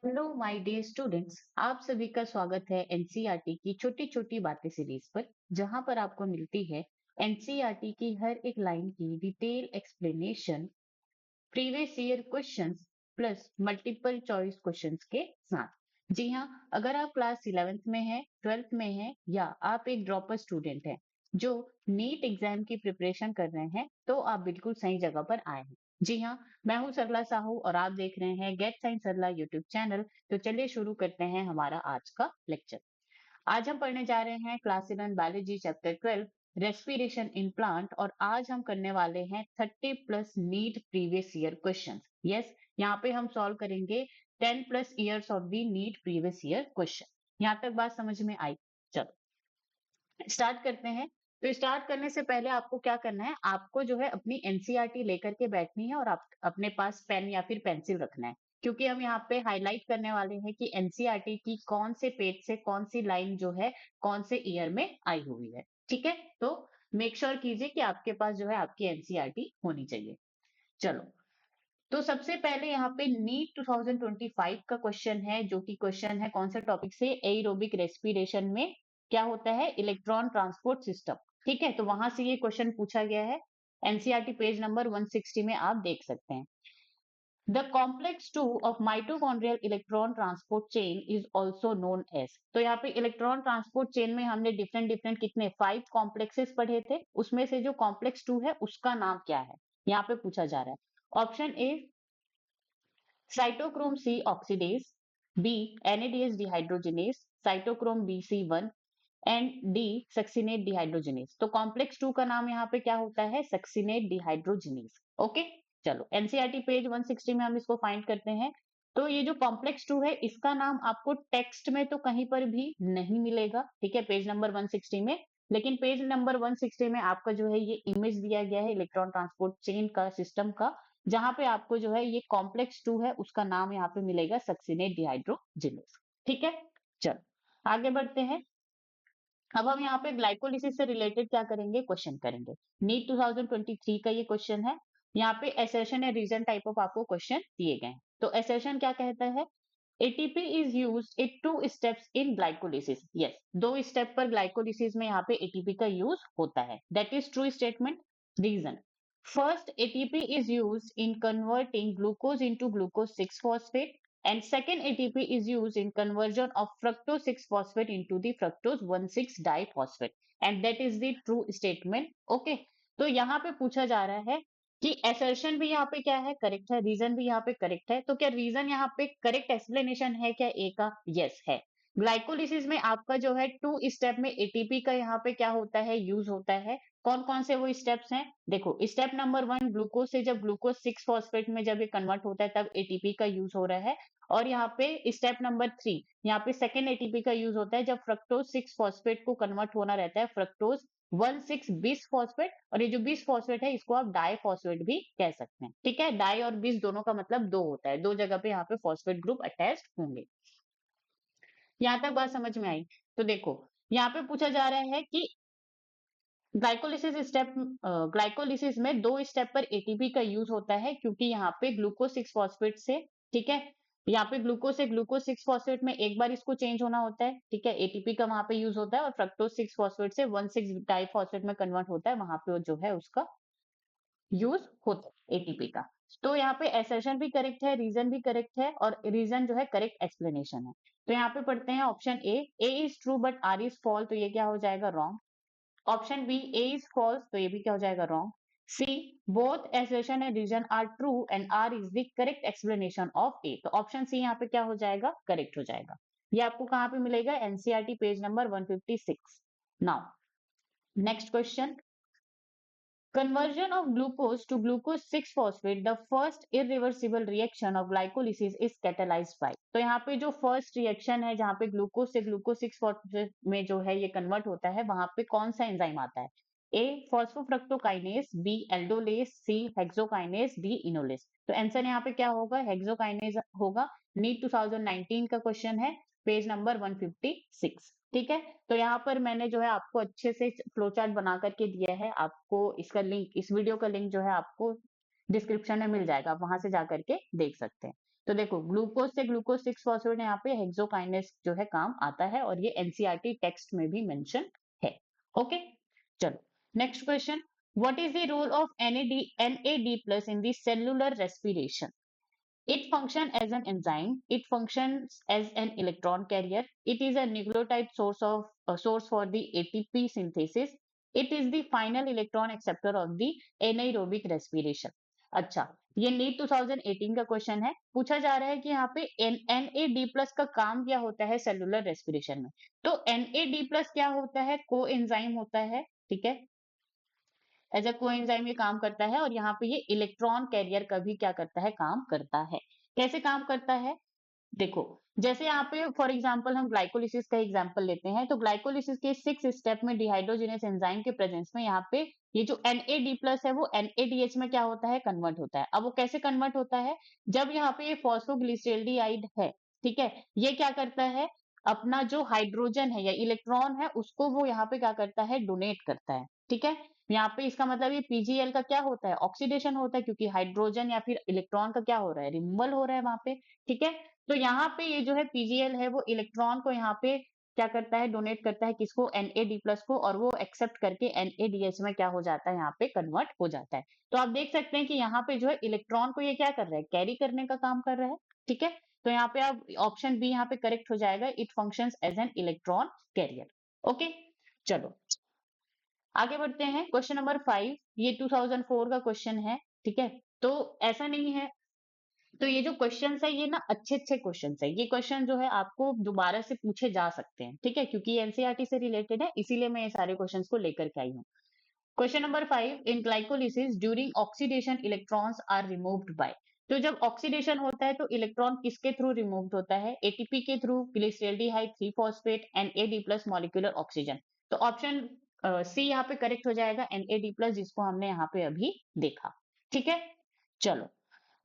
Hello my dear students, आप सभी का स्वागत है एनसीईआरटी की छोटी छोटी बातें सीरीज पर, जहां पर आपको मिलती है एनसीईआरटी की हर एक लाइन की detail explanation, previous year questions plus multiple choice questions के साथ। जी हाँ, अगर आप क्लास 11th में हैं, 12th में हैं या आप एक ड्रॉपर स्टूडेंट हैं जो नीट एग्जाम की प्रिपरेशन कर रहे हैं, तो आप बिल्कुल सही जगह पर आए हैं। जी हाँ, मैं हूँ सरला साहू और आप देख रहे हैं गेट साइंस सरला यूट्यूब चैनल। तो चलिए शुरू करते हैं हमारा आज का लेक्चर। आज हम पढ़ने जा रहे हैं class 11 biology chapter 12 respiration in plant, और आज हम करने वाले हैं 30 plus NEET previous year questions. Yes, यहाँ पे हम सॉल्व करेंगे 10 plus years of the NEET previous year question. यहाँ तक बात समझ में आई? चलो स्टार्ट करते हैं। तो स्टार्ट करने से पहले आपको क्या करना है, आपको जो है अपनी एनसीईआरटी लेकर के बैठनी है और आप अपने पास पेन या फिर पेंसिल रखना है, क्योंकि हम यहाँ पे हाईलाइट करने वाले हैं कि एनसीईआरटी की कौन से पेज से कौन सी लाइन जो है कौन से ईयर में आई हुई है। ठीक है, तो मेक श्योर कीजिए कि आपके पास जो है आपकी एनसीईआरटी होनी चाहिए। चलो, तो सबसे पहले यहाँ पे नीट 2025 का क्वेश्चन है, जो कि क्वेश्चन है कौन से टॉपिक से, एरोबिक रेस्पिरेशन में क्या होता है, इलेक्ट्रॉन ट्रांसपोर्ट सिस्टम। ठीक है, तो वहां से ये क्वेश्चन पूछा गया है। एनसीईआरटी पेज नंबर 160 में आप देख सकते हैं। The complex 2 of mitochondrial electron transport chain is also known as. तो यहाँ पे इलेक्ट्रॉन ट्रांसपोर्ट चेन में हमने डिफरेंट डिफरेंट कितने 5 कॉम्प्लेक्सेस पढ़े थे, उसमें से जो कॉम्प्लेक्स 2 है उसका नाम क्या है, यहाँ पे पूछा जा रहा है। Option A cytochrome C oxidase, B NADH dehydrogenase, cytochrome BC1 and D succinate dehydrogenase. तो कॉम्प्लेक्स 2 का नाम यहाँ पे क्या होता है, सक्सिनेट डिहाइड्रोजिनेज। ओके, चलो एनसीईआरटी पेज 160 में हम इसको फाइंड करते हैं। तो ये जो कॉम्प्लेक्स 2 है इसका नाम आपको टेक्स्ट में तो कहीं पर भी नहीं मिलेगा, ठीक है, पेज नंबर 160 में। लेकिन पेज नंबर 160 में आपका जो है ये इमेज दिया गया है इलेक्ट्रॉन ट्रांसपोर्ट चेन का, सिस्टम का, जहां पे आपको जो है ये कॉम्प्लेक्स 2 है उसका नाम यहाँ पे मिलेगा सक्सिनेट डिहाइड्रोजिनेज। ठीक है, चलो आगे बढ़ते हैं। अब हम यहाँ पे ग्लाइकोलिसिस से रिलेटेड क्या करेंगे, क्वेश्चन करेंगे। नीट 2023 का ये क्वेश्चन है। यहाँ पे एसर्शन या रीजन टाइप ऑफ आपको क्वेश्चन दिए गए हैं। तो एसर्शन क्या कहता है, ATP is use in 2 steps in glycolysis. Yes, 2 step पर ग्लाइकोलिसिस में यहाँ पे एटीपी का यूज होता है, that is true statement. Reason, first ATP is use in converting glucose into glucose 6 phosphate, and second ATP is used in conversion of fructose 6 phosphate into the fructose 1,6 diphosphate, and that is the true statement. Okay, तो यहाँ पे पूछा जा रहा है कि assertion भी यहाँ पे क्या है, करेक्ट है, रीजन भी यहाँ पे करेक्ट है। तो क्या रीजन यहाँ पे करेक्ट एक्सप्लेनेशन है क्या ए का? यस है। ग्लाइकोलिसिस में आपका जो है 2 स्टेप में एटीपी का यहाँ पे क्या होता है, यूज होता है। कौन कौन से वो स्टेप्स हैं, देखो स्टेप नंबर 1, ग्लूकोज से जब ग्लूकोज 6 फॉस्फेट में जब ये कन्वर्ट होता है तब एटीपी का यूज हो रहा है। और यहाँ पे स्टेप नंबर 3, यहाँ पे सेकेंड एटीपी का यूज होता है जब फ्रक्टोज 6 फॉस्फेट को कन्वर्ट होना रहता है फ्रक्टोज 1,6 बिस फॉस्फेट, और ये जो बिस फॉस्फेट है इसको आप डाई फॉस्फेट भी कह सकते हैं। ठीक है, डाई और बिस दोनों का मतलब दो होता है, दो जगह पे यहाँ पे फॉस्फेट ग्रुप अटैच होंगे। यहाँ तक बात समझ में आई? तो देखो यहाँ पे पूछा जा रहा है कि ग्लाइकोलिसिस स्टेप, ग्लाइकोलिसिस में 2 स्टेप पर एटीपी का यूज होता है, क्योंकि यहाँ पे ग्लूकोज 6 फॉस्फेट से, ठीक है, यहाँ पे ग्लूकोज से ग्लूकोज 6 फॉस्फेट में एक बार इसको चेंज होना होता है, ठीक है, एटीपी का वहां पे यूज होता है, और फ्रक्टोज 6 फॉस्फेट से 1,6 डाइफॉस्फेट में कन्वर्ट होता है, वहां पे जो है उसका यूज होता है एटीपी का। तो यहाँ पे एसेशन भी करेक्ट है, रीजन भी करेक्ट है, और रीजन जो है करेक्ट एक्सप्लेनेशन है। तो यहाँ पे पढ़ते हैं option A is true but R is false, तो ये क्या हो जाएगा, wrong. Option B, A is false, तो ये भी क्या हो जाएगा, wrong. C, both assertion and reason are true and R is the correct explanation of A, तो ऑप्शन सी यहाँ पे क्या हो जाएगा, करेक्ट हो जाएगा। ये आपको कहाँ पे मिलेगा, NCERT page number 156। Now next question, conversion of glucose to glucose 6 phosphate, the first irreversible reaction of glycolysis is catalyzed by। तो यहाँ पे जो फर्स्ट रिएक्शन है जहाँ पे ग्लूकोज से ग्लूकोज 6 फॉस्फेट में जो है ये कन्वर्ट होता है, वहां पे कौन सा एंजाइम आता है, ए फॉस्फोफ्रक्टोकाइनेस, बी एल्डोलेस, सी हेक्सोकाइनेस, डी इनोलेस। तो आंसर यहाँ पे क्या होगा, हेक्सोकाइनेस होगा। नीट 2019 का क्वेश्चन है, पेज नंबर 156। ठीक है, तो यहाँ पर मैंने जो है आपको अच्छे से फ्लो चार्ट बना करके दिया है, आपको इसका लिंक, इस वीडियो का लिंक जो है आपको डिस्क्रिप्शन में मिल जाएगा, आप वहां से जा करके देख सकते हैं। तो देखो ग्लूकोज से ग्लूकोज 6 फॉस्फेट यहाँ पे हेक्सोकाइनेस जो है काम आता है, और ये एनसीईआरटी टेक्स्ट में भी मेंशन है। ओके, चलो next question, what is the role of NAD plus in the cellular respiration? It functions as an enzyme. It functions as an electron carrier. It is a nucleotide source for the ATP synthesis. It is the final electron acceptor of the anaerobic respiration. अच्छा, ये NEET 2018 का question है। पूछा जा रहा है कि यहाँ पे NAD प्लस का काम क्या होता है सेलुलर रेस्पिरेशन में। तो NAD प्लस क्या होता है? को एंजाइम होता है, ठीक है, एज अ कोएंजाइम ये काम करता है, और यहाँ पे ये इलेक्ट्रॉन कैरियर का भी क्या करता है? काम करता है। कैसे काम करता है? देखो, जैसे यहाँ पे फॉर एग्जांपल हम ग्लाइकोलिसिस का एग्जांपल लेते हैं, तो ग्लाइकोलिसिस के 6 स्टेप में डिहाइड्रोजिनेस एंजाइम के प्रेजेंस में यहाँ पे ये जो NAD प्लस है वो NADH में क्या होता है? कन्वर्ट होता है। अब वो कैसे कन्वर्ट होता है? जब यहाँ पे ये फॉस्फोग्लिसरेल्डिहाइड है, ठीक है, ये क्या करता है? अपना जो हाइड्रोजन है या इलेक्ट्रॉन है उसको वो यहाँ पे क्या करता है? डोनेट करता है, ठीक है। यहाँ पे इसका मतलब ये PGL का क्या होता है? ऑक्सीडेशन होता है, क्योंकि हाइड्रोजन या फिर इलेक्ट्रॉन का क्या हो रहा है? रिमूवल हो रहा है वहां पे, ठीक है। तो यहाँ पे ये जो है PGL है वो इलेक्ट्रॉन को यहाँ पे क्या करता है? डोनेट करता है, किसको? NAD प्लस को, और वो एक्सेप्ट करके NADH में क्या हो जाता है? यहाँ पे कन्वर्ट हो जाता है। तो आप देख सकते हैं कि यहाँ पे जो है इलेक्ट्रॉन को ये क्या कर रहा है? कैरी करने का काम कर रहा है, ठीक है। तो यहाँ पे आप ऑप्शन बी यहाँ पे करेक्ट हो जाएगा, it functions as an electron carrier. Okay, चलो आगे बढ़ते हैं। क्वेश्चन नंबर 5, ये 2004 का क्वेश्चन है, ठीक है। तो ऐसा नहीं है, तो ये जो क्वेश्चंस है ये ना अच्छे अच्छे क्वेश्चंस है। ये क्वेश्चन जो है आपको दोबारा से पूछे जा सकते हैं, ठीक है, क्योंकि ये एनसीईआरटी से रिलेटेड है, इसीलिए मैं ये सारे क्वेश्चंस को लेकर के आई हूँ। Question number 5, in glycolysis during oxidation electrons are removed by. तो जब ऑक्सीडेशन होता है तो इलेक्ट्रॉन किसके थ्रू रिमूव्ड होता है? एटीपी के through, glyceraldehyde 3 phosphate, NAD plus molecular oxygen. तो ऑप्शन सी यहाँ पे करेक्ट हो जाएगा, NAD प्लस, जिसको हमने यहाँ पे अभी देखा, ठीक है। चलो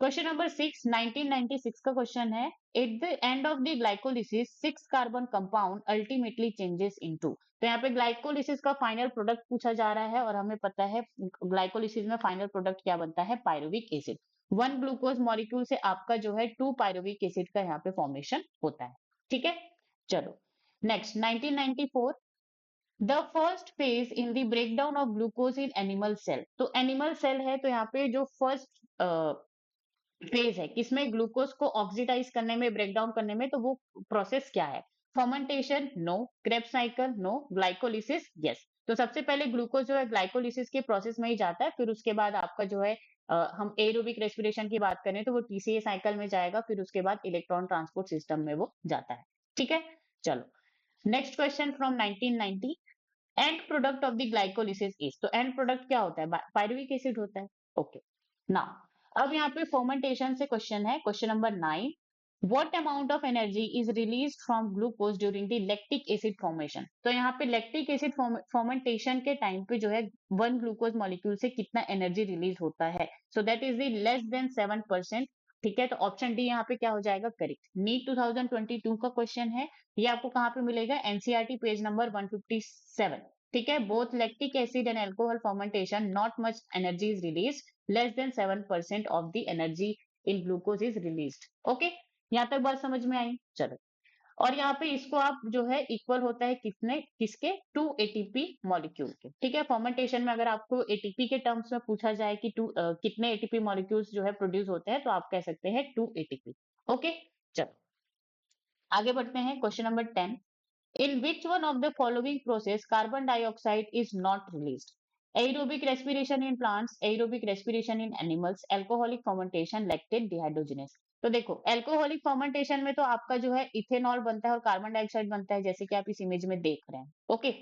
क्वेश्चन नंबर 6, 1996 का क्वेश्चन है, at the end of the glycolysis 6 carbon compound ultimately changes into. तो यहाँ पे ग्लाइकोलिसिस का फाइनल प्रोडक्ट पूछा जा रहा है, और हमें पता है ग्लाइकोलिसिस में फाइनल प्रोडक्ट क्या बनता है? Pyruvic acid. 1 ग्लूकोज मॉलिक्यूल से आपका जो है 2 पायरुविक एसिड का यहाँ पे फॉर्मेशन होता है, ठीक है। चलो next 1994, the first phase in the breakdown of glucose in animal cell. तो एनिमल सेल है, तो यहाँ पे जो फर्स्ट फेज है किसमें? ग्लूकोज को ऑक्सीडाइज करने में, ब्रेक डाउन करने में, तो वो प्रोसेस क्या है? Fermentation no, Krebs cycle no, glycolysis yes. तो सबसे पहले ग्लूकोज जो है ग्लाइकोलिसिस के प्रोसेस में ही जाता है, फिर उसके बाद आपका जो है हम एरोबिक रेस्पिरेशन की बात करें तो वो TCA साइकिल में जाएगा, फिर उसके बाद इलेक्ट्रॉन ट्रांसपोर्ट सिस्टम में वो जाता है, ठीक है। चलो next question from 1990, and product of the glycolysis is. तो एंड प्रोडक्ट क्या होता है? पायरुविक एसिड होता है, ओके। नाउ अब यहाँ पे फर्मेंटेशन से क्वेश्चन है, question number 9, what amount of energy is released from glucose during the lactic acid formation. तो यहाँ पे लैक्टिक एसिड फॉर्मेंटेशन के टाइम पे जो है 1 ग्लूकोज मॉलिक्यूल से कितना एनर्जी रिलीज होता है? So that is the less than 7%, ठीक है। तो ऑप्शन डी यहाँ पे क्या हो जाएगा? करेक्ट। नीट 2022 का क्वेश्चन है, ये आपको कहाँ पे मिलेगा? एनसीईआरटी पेज नंबर 157, ठीक है। Both lactic acid and alcohol fermentation not much energy is release, less than 7% of the energy in glucose is released. Okay, यहाँ तक बात समझ में आई? चलो, और यहाँ पे इसको आप जो है इक्वल होता है कितने, किसके? 2 ATP मॉलिक्यूल के, ठीक है। फर्मेंटेशन में अगर आपको ATP के टर्म्स में पूछा जाए कि कितने ATP मॉलिक्यूल्स जो है प्रोड्यूस होते हैं, तो आप कह सकते हैं 2 ATP। ओके, चलो आगे बढ़ते हैं। Question number 10, in which one of the following process carbon dioxide is not released? Aerobic respiration in plants, aerobic respiration in animals, alcoholic fermentation, lactate dehydrogenase। तो देखो एल्कोहलिक फर्मेंटेशन में तो आपका जो है इथेनॉल बनता है और कार्बन डाइऑक्साइड बनता है, जैसे कि आप इस इमेज में देख रहे हैं, okay.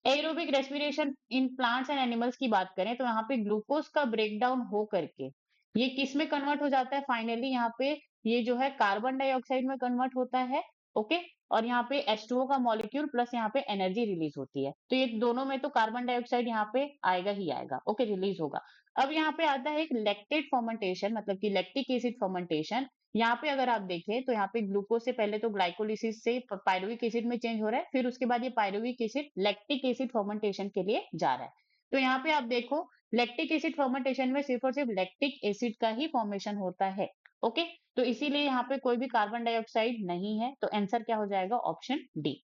Aerobic respiration in plants and animals की बात करें तो यहाँ पे ग्लूकोज का ब्रेकडाउन हो करके ये किस में कन्वर्ट हो जाता है? फाइनली यहाँ पे ये जो है कार्बन डाइऑक्साइड में कन्वर्ट होता है, ओके। और यहाँ पे H2O का मॉलिक्यूल प्लस यहाँ पे एनर्जी रिलीज होती है, तो ये दोनों में तो कार्बन डाइऑक्साइड यहाँ पे आएगा ही आएगा, ओके, रिलीज होगा। अब यहाँ पे आता है एक लैक्टेट फर्मेंटेशन, मतलब कि लैक्टिक एसिड फर्मेंटेशन। यहाँ पे अगर आप देखें तो यहाँ पे ग्लूकोज से पहले तो ग्लाइकोलिसिस से पायरुविक एसिड में चेंज हो रहा है, फिर उसके बाद ये pyruvic acid lactic acid fermentation के लिए जा रहा है। तो यहाँ पे आप देखो लैक्टिक एसिड फर्मेंटेशन में सिर्फ और सिर्फ लैक्टिक एसिड का ही फॉर्मेशन होता है। ओके, तो इसीलिए यहाँ पे कोई भी कार्बन डाइऑक्साइड नहीं है, तो आंसर क्या हो जाएगा? Option D.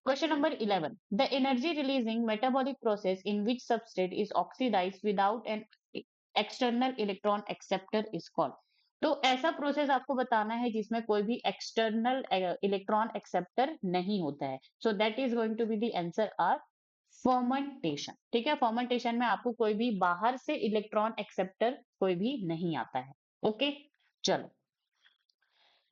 Question number 11. The energy releasing metabolic process in which substrate is oxidized without an external electron acceptor is called. तो ऐसा प्रोसेस आपको बताना है जिसमें कोई भी एक्सटर्नल इलेक्ट्रॉन एक्सेप्टर नहीं होता है। So that is going to be the answer or fermentation. ठीक है, फर्मेंटेशन में आपको कोई भी बाहर से इलेक्ट्रॉन एक्सेप्टर कोई भी नहीं आता है। ओके, चलो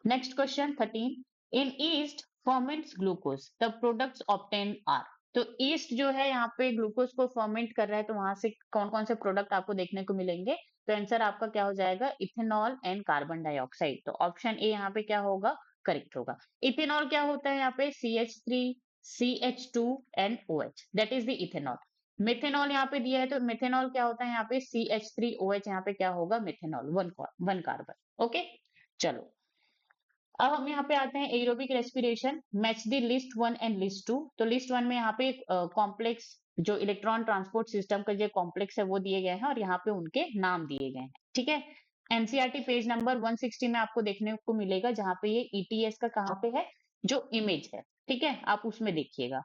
next question 13. In yeast ferments glucose the products obtain are. तो ईस्ट जो है यहाँ पे ग्लूकोज को फर्मेंट कर रहा है, तो वहां से कौन कौन से प्रोडक्ट आपको देखने को मिलेंगे? तो आंसर आपका क्या हो जाएगा? Ethanol and carbon dioxide. तो ऑप्शन ए यहाँ पे क्या होगा? करेक्ट होगा। इथेनॉल क्या होता है यहाँ पे? CH3 CH2 and OH, that is the ethanol. Methanol यहाँ पे दिया है, तो मिथेनॉल क्या होता है यहाँ पे? CH3OH, यहाँ पे क्या होगा? Methanol, one carbon. ओके, चलो अब हम यहाँ पे आते हैं aerobic respiration. Match the list one and list two. तो लिस्ट वन में यहाँ पे कॉम्प्लेक्स जो इलेक्ट्रॉन ट्रांसपोर्ट सिस्टम का जो कॉम्प्लेक्स है वो दिए गए हैं और यहाँ पे उनके नाम दिए गए हैं। ठीक है, एनसीईआरटी पेज नंबर 160 में आपको देखने को मिलेगा, जहाँ पे ये ईटीएस का कहाँ पे है, जो इमेज है। ठीक है, आप उसमें देखिएगा।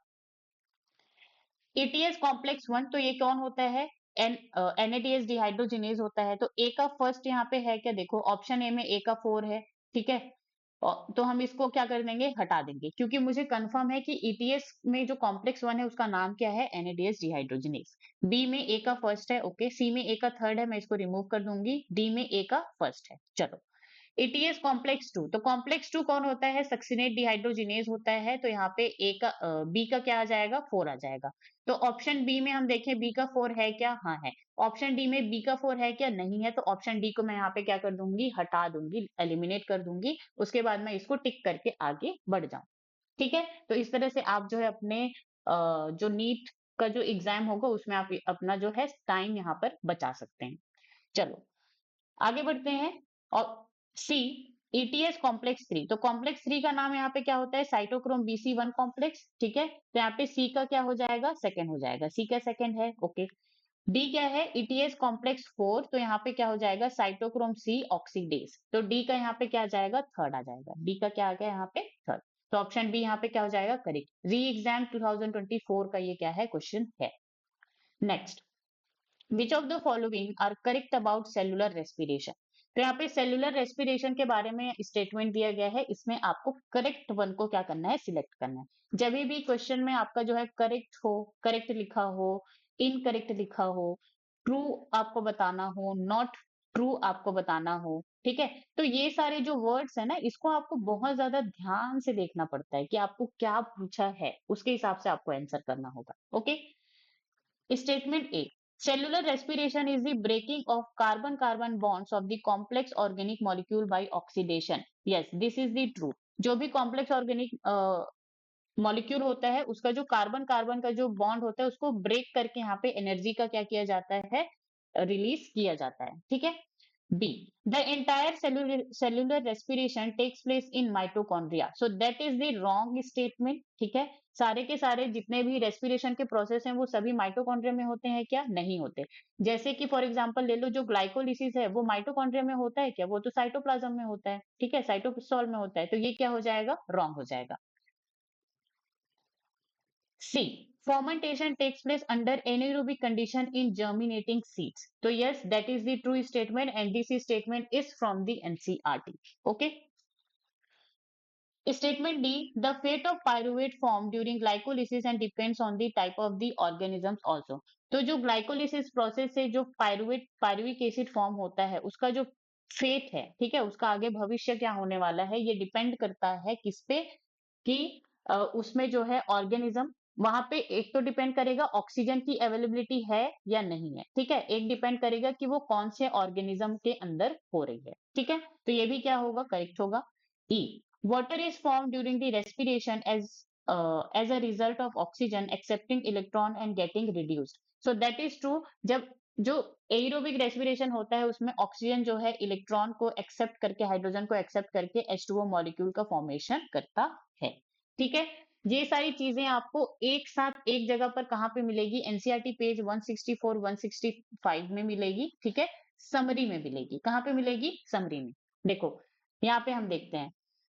एटीएस कॉम्प्लेक्स वन, तो ये कौन होता है? एनएडीएस डिहाइड्रोजिनेज होता है। तो ए का फर्स्ट यहाँ पे है क्या? देखो ऑप्शन ए में ए का 4 है। ठीक है, तो हम इसको क्या कर देंगे? हटा देंगे, क्योंकि मुझे कंफर्म है कि ईटीएस में जो कॉम्प्लेक्स वन है उसका नाम क्या है? NADs dehydrogenase. बी में ए का फर्स्ट है, ओके। सी में ए का थर्ड है, मैं इसको रिमूव कर दूंगी। डी में ए का फर्स्ट है। चलो एटीएस कॉम्प्लेक्स टू, तो कॉम्प्लेक्स टू कौन होता है? सक्सिनेट डिहाइड्रोजिनेज होता है। तो यहाँ पे ए का बी का क्या आ जाएगा? 4 आ जाएगा। तो ऑप्शन बी में हम देखें, बी का 4 है क्या? हाँ है। ऑप्शन डी में बी का 4 है क्या? नहीं है। तो ऑप्शन डी को मैं यहाँ पे क्या कर दूंगी? हटा दूंगी, एलिमिनेट कर दूंगी। उसके बाद मैं इसको टिक करके आगे बढ़ जाऊं। ठीक है, तो इस तरह से आप जो है अपने जो नीट का जो एग्जाम होगा उसमें आप अपना जो है टाइम यहाँ पर बचा सकते हैं। चलो आगे बढ़ते हैं। और सी, ईटीएस कॉम्प्लेक्स थ्री, तो कॉम्प्लेक्स थ्री का नाम यहाँ पे क्या होता है? Cytochrome BC1 complex. ठीक है, तो यहाँ पे सी का क्या हो जाएगा? सेकंड हो जाएगा। सी का सेकंड है, ओके। डी क्या है? ईटीएस कॉम्प्लेक्स 4, तो यहाँ पे क्या हो जाएगा? Cytochrome C oxidase. तो डी का यहाँ पे क्या आ जाएगा? थर्ड आ जाएगा। डी का क्या आ गया यहाँ पे? थर्ड। तो ऑप्शन बी यहाँ पे क्या हो जाएगा? करेक्ट। री एग्जाम 2024 का ये क्या है? क्वेश्चन है। Next, which of the following are correct about cellular respiration. तो यहाँ पे सेलुलर रेस्पिरेशन के बारे में स्टेटमेंट दिया गया है, इसमें आपको करेक्ट वन को क्या करना है? सिलेक्ट करना है। जब भी क्वेश्चन में आपका जो है करेक्ट हो, करेक्ट लिखा हो, इनकरेक्ट लिखा हो, ट्रू आपको बताना हो, नॉट ट्रू आपको बताना हो, ठीक है, तो ये सारे जो वर्ड्स है ना, इसको आपको बहुत ज्यादा ध्यान से देखना पड़ता है कि आपको क्या पूछा है, उसके हिसाब से आपको आंसर करना होगा। Okay, Statement A. Cellular respiration is the breaking of carbon-carbon bonds of the complex organic molecule by oxidation. Yes, this is the true. जो भी complex organic मॉलिक्यूल होता है, उसका जो कार्बन कार्बन का जो बॉन्ड होता है उसको ब्रेक करके यहाँ पे एनर्जी का क्या किया जाता है? रिलीज किया जाता है। ठीक है। B. The entire cellular respiration takes place in mitochondria. So that is the wrong statement. ठीक है, सारे के सारे जितने भी रेस्पिरेशन के प्रोसेस हैं वो सभी माइटोकॉन्ड्रिया में होते हैं क्या? नहीं होते। जैसे कि फॉर एग्जांपल ले लो, जो ग्लाइकोलिसिस है वो माइटोकॉन्ड्रिया में होता है क्या? वो तो साइटोप्लाज्म में होता है। ठीक है, साइटोसोल में होता है। तो ये क्या हो जाएगा? रॉन्ग हो जाएगा। C. Fermentation takes place under anaerobic condition in germinating seeds. So yes, that is the true statement, and this statement is from the NCERT. Okay. Statement D. The fate of pyruvate form during glycolysis and depends on the type of the organisms also. तो जो glycolysis process से जो pyruvic acid form होता है, उसका जो fate है, ठीक है, उसका आगे भविष्य क्या होने वाला है, ये डिपेंड करता है किस पे? कि उसमें जो है ऑर्गेनिज्म, वहां पे एक तो डिपेंड करेगा ऑक्सीजन की अवेलेबिलिटी है या नहीं है। ठीक है, एक डिपेंड करेगा कि वो कौन से ऑर्गेनिज्म के अंदर हो रही है। ठीक है, तो ये भी क्या होगा? करेक्ट होगा। ई, water is formed during the respiration as a result of oxygen accepting electron and getting reduced. So that is true. जब जो एरोबिक रेस्पिरेशन होता है उसमें ऑक्सीजन जो है इलेक्ट्रॉन को एक्सेप्ट करके, हाइड्रोजन को एक्सेप्ट करके H2O मॉलिक्यूल का फॉर्मेशन करता है। ठीक है, ये सारी चीजें आपको एक साथ एक जगह पर कहाँ पे मिलेगी? एनसीईआरटी पेज 164 165 में मिलेगी, ठीक है, समरी में मिलेगी। कहाँ पे मिलेगी? समरी में। देखो यहाँ पे हम देखते हैं,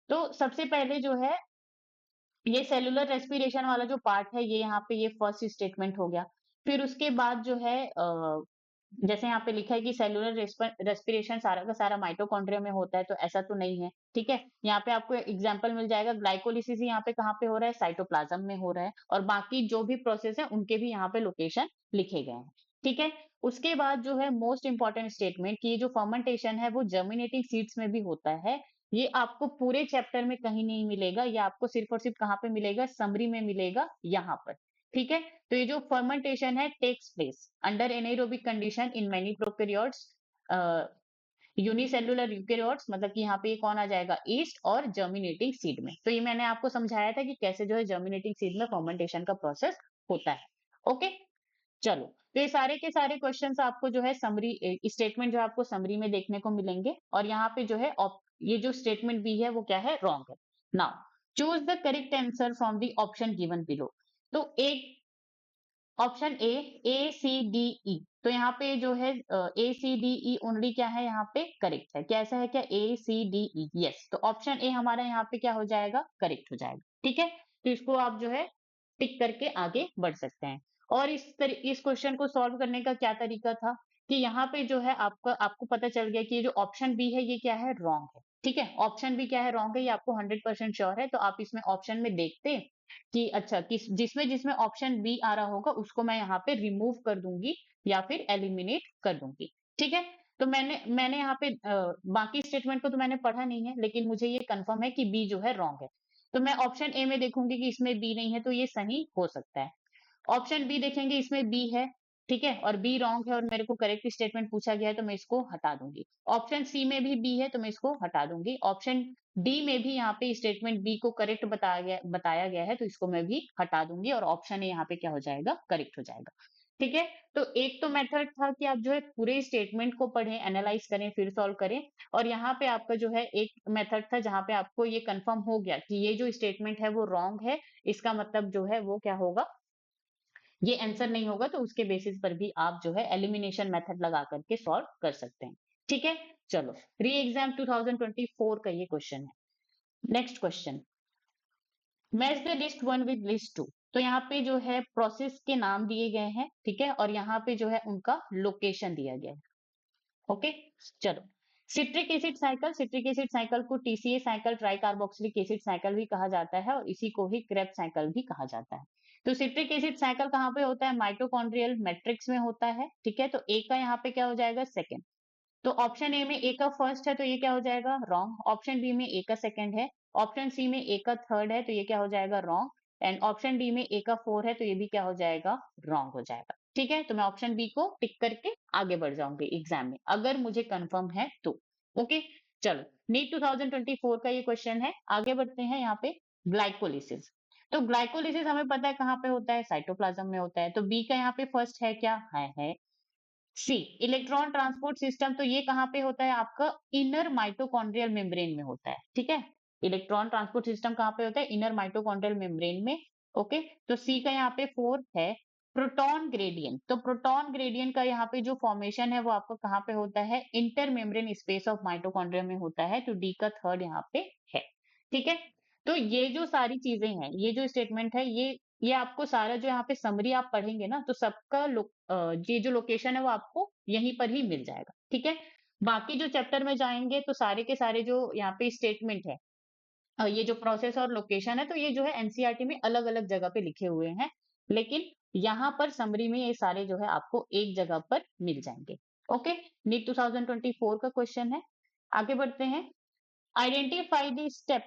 तो सबसे पहले जो है ये सेलुलर रेस्पिरेशन वाला जो पार्ट है, ये यहाँ पे ये फर्स्ट स्टेटमेंट हो गया। फिर उसके बाद जो है जैसे यहाँ पे लिखा है कि सेलुलर रेस्पिरेशन सारा का सारा माइटोकॉन्ड्रिया में होता है, तो ऐसा तो नहीं है, ठीक है। यहाँ पे आपको एग्जांपल मिल जाएगा, ग्लाइकोलिसिस यहाँ पे कहाँ पे हो रहा है? साइटोप्लाज्म में हो रहा है, और बाकी जो भी प्रोसेस है उनके भी यहाँ पे लोकेशन लिखे गए हैं, ठीक है। उसके बाद जो है मोस्ट इंपॉर्टेंट स्टेटमेंट कि ये जो फर्मेंटेशन है वो जर्मिनेटिंग सीड्स में भी होता है। ये आपको पूरे चैप्टर में कहीं नहीं मिलेगा, ये आपको सिर्फ और सिर्फ कहाँ पे मिलेगा? समरी में मिलेगा, यहाँ पर, ठीक है। तो ये जो फर्मेंटेशन है takes place under anaerobic condition in many prokaryotes, unicellular eukaryotes, मतलब कि यहाँ पे ये कौन आ जाएगा? ईस्ट और जर्मिनेटिंग सीड में। तो ये मैंने आपको समझाया था कि कैसे जो है जर्मिनेटिंग सीड में फर्मेंटेशन का प्रोसेस होता है। ओके, चलो, तो ये सारे के सारे क्वेश्चंस आपको जो है समरी स्टेटमेंट जो है आपको समरी में देखने को मिलेंगे, और यहाँ पे जो है ये जो स्टेटमेंट बी है वो क्या है? रॉन्ग है। Now choose the correct answer from the option given below. तो एक option A C D E, तो यहाँ पे जो है ए सी डी ई ओनली क्या है? यहाँ पे करेक्ट है। कैसा है? क्या ए सी डी ई? यस, तो ऑप्शन ए हमारा यहाँ पे क्या हो जाएगा? करेक्ट हो जाएगा, ठीक है। तो इसको आप जो है टिक करके आगे बढ़ सकते हैं। और इस क्वेश्चन को सॉल्व करने का क्या तरीका था कि यहाँ पे जो है आपको पता चल गया कि ये जो ऑप्शन बी है ये क्या है? रॉन्ग है, ठीक है। ऑप्शन बी क्या है? रॉन्ग है, ये आपको 100% श्योर है। तो आप इसमें ऑप्शन में देखते कि अच्छा किस जिसमें जिसमें ऑप्शन बी आ रहा होगा उसको मैं यहाँ पे रिमूव कर दूंगी या फिर एलिमिनेट कर दूंगी, ठीक है। तो मैंने यहाँ पे बाकी स्टेटमेंट को तो मैंने पढ़ा नहीं है, लेकिन मुझे ये कंफर्म है कि बी जो है रॉन्ग है। तो मैं ऑप्शन ए में देखूंगी कि इसमें बी नहीं है, तो ये सही हो सकता है। ऑप्शन बी देखेंगे, इसमें बी है, ठीक है, और बी रॉन्ग है और मेरे को करेक्ट स्टेटमेंट पूछा गया है, तो मैं इसको हटा दूंगी। ऑप्शन सी में भी बी है, तो मैं इसको हटा दूंगी। ऑप्शन डी में भी यहाँ पे स्टेटमेंट बी को करेक्ट बताया गया है, तो इसको मैं भी हटा दूंगी, और ऑप्शन ए यहाँ पे क्या हो जाएगा? करेक्ट हो जाएगा, ठीक है। तो एक तो मेथड था कि आप जो है पूरे स्टेटमेंट को पढ़ें, एनालाइज करें, फिर सॉल्व करें। और यहाँ पे आपका जो है एक मेथड था जहां पे आपको ये कंफर्म हो गया कि ये जो स्टेटमेंट है वो रॉन्ग है, इसका मतलब जो है वो क्या होगा? ये आंसर नहीं होगा, तो उसके बेसिस पर भी आप जो है एलिमिनेशन मेथड लगा करके सॉल्व कर सकते हैं, ठीक है। चलो, री एग्जाम 2024 का ये क्वेश्चन है। Next question, match the list one with list two. तो यहाँ पे जो है प्रोसेस के नाम दिए गए हैं, ठीक है, और यहाँ पे जो है उनका लोकेशन दिया गया है। ओके, चलो, सिट्रिक एसिड साइकिल को TCA cycle, try carboxylic acid cycle भी कहा जाता है, और इसी को ही क्रेब्स साइकिल भी कहा जाता है। तो सिट्रिक एसिड साइकिल कहाँ पे होता है? माइटोकॉन्ड्रियल मैट्रिक्स में होता है, ठीक है। तो ए का यहाँ पे क्या हो जाएगा? सेकंड। तो ऑप्शन ए में ए का फर्स्ट है, तो ये क्या हो जाएगा? रॉन्ग। ऑप्शन बी में ए का सेकंड है, ऑप्शन सी में ए का थर्ड है, तो ये क्या हो जाएगा? रॉन्ग। एंड ऑप्शन डी में ए का फोर है, तो ये भी क्या हो जाएगा? रॉन्ग हो जाएगा, ठीक है। तो मैं ऑप्शन बी को टिक करके आगे बढ़ जाऊंगी एग्जाम में, अगर मुझे कंफर्म है तो। ओके, चलो, नीट 2024 का ये क्वेश्चन है। आगे बढ़ते हैं। यहाँ पे ग्लाइकोलिसिस, तो ग्लाइकोलिसिस हमें पता है कहाँ पे होता है? साइटोप्लाज्म में होता है। तो बी का यहाँ पे फर्स्ट है क्या? है। सी, इलेक्ट्रॉन ट्रांसपोर्ट सिस्टम, तो ये कहाँ पे होता है? आपका इनर माइटोकॉन्ड्रियल मेम्ब्रेन में होता है, ठीक है। इलेक्ट्रॉन ट्रांसपोर्ट सिस्टम कहाँ पे होता है? इनर माइटोकॉन्ड्रियल मेम्ब्रेन में। ओके, तो सी का यहाँ पे फोर है। प्रोटॉन ग्रेडियंट, तो प्रोटॉन ग्रेडियंट का यहाँ पे जो फॉर्मेशन है वो आपका कहाँ पे होता है? Inter membrane space of mitochondria में होता है। तो डी का थर्ड यहाँ पे है, ठीक है। तो ये जो सारी चीजें हैं, ये जो स्टेटमेंट है, ये आपको सारा जो यहाँ पे समरी आप पढ़ेंगे ना, तो सबका ये जो लोकेशन है वो आपको यहीं पर ही मिल जाएगा, ठीक है। बाकी जो चैप्टर में जाएंगे तो सारे के सारे जो यहाँ पे स्टेटमेंट है, ये जो प्रोसेस और लोकेशन है, तो ये जो है एनसीईआरटी में अलग अलग जगह पे लिखे हुए हैं, लेकिन यहाँ पर समरी में ये सारे जो है आपको एक जगह पर मिल जाएंगे। ओके, नीट 2024 का क्वेश्चन है। आगे बढ़ते हैं। Identify the step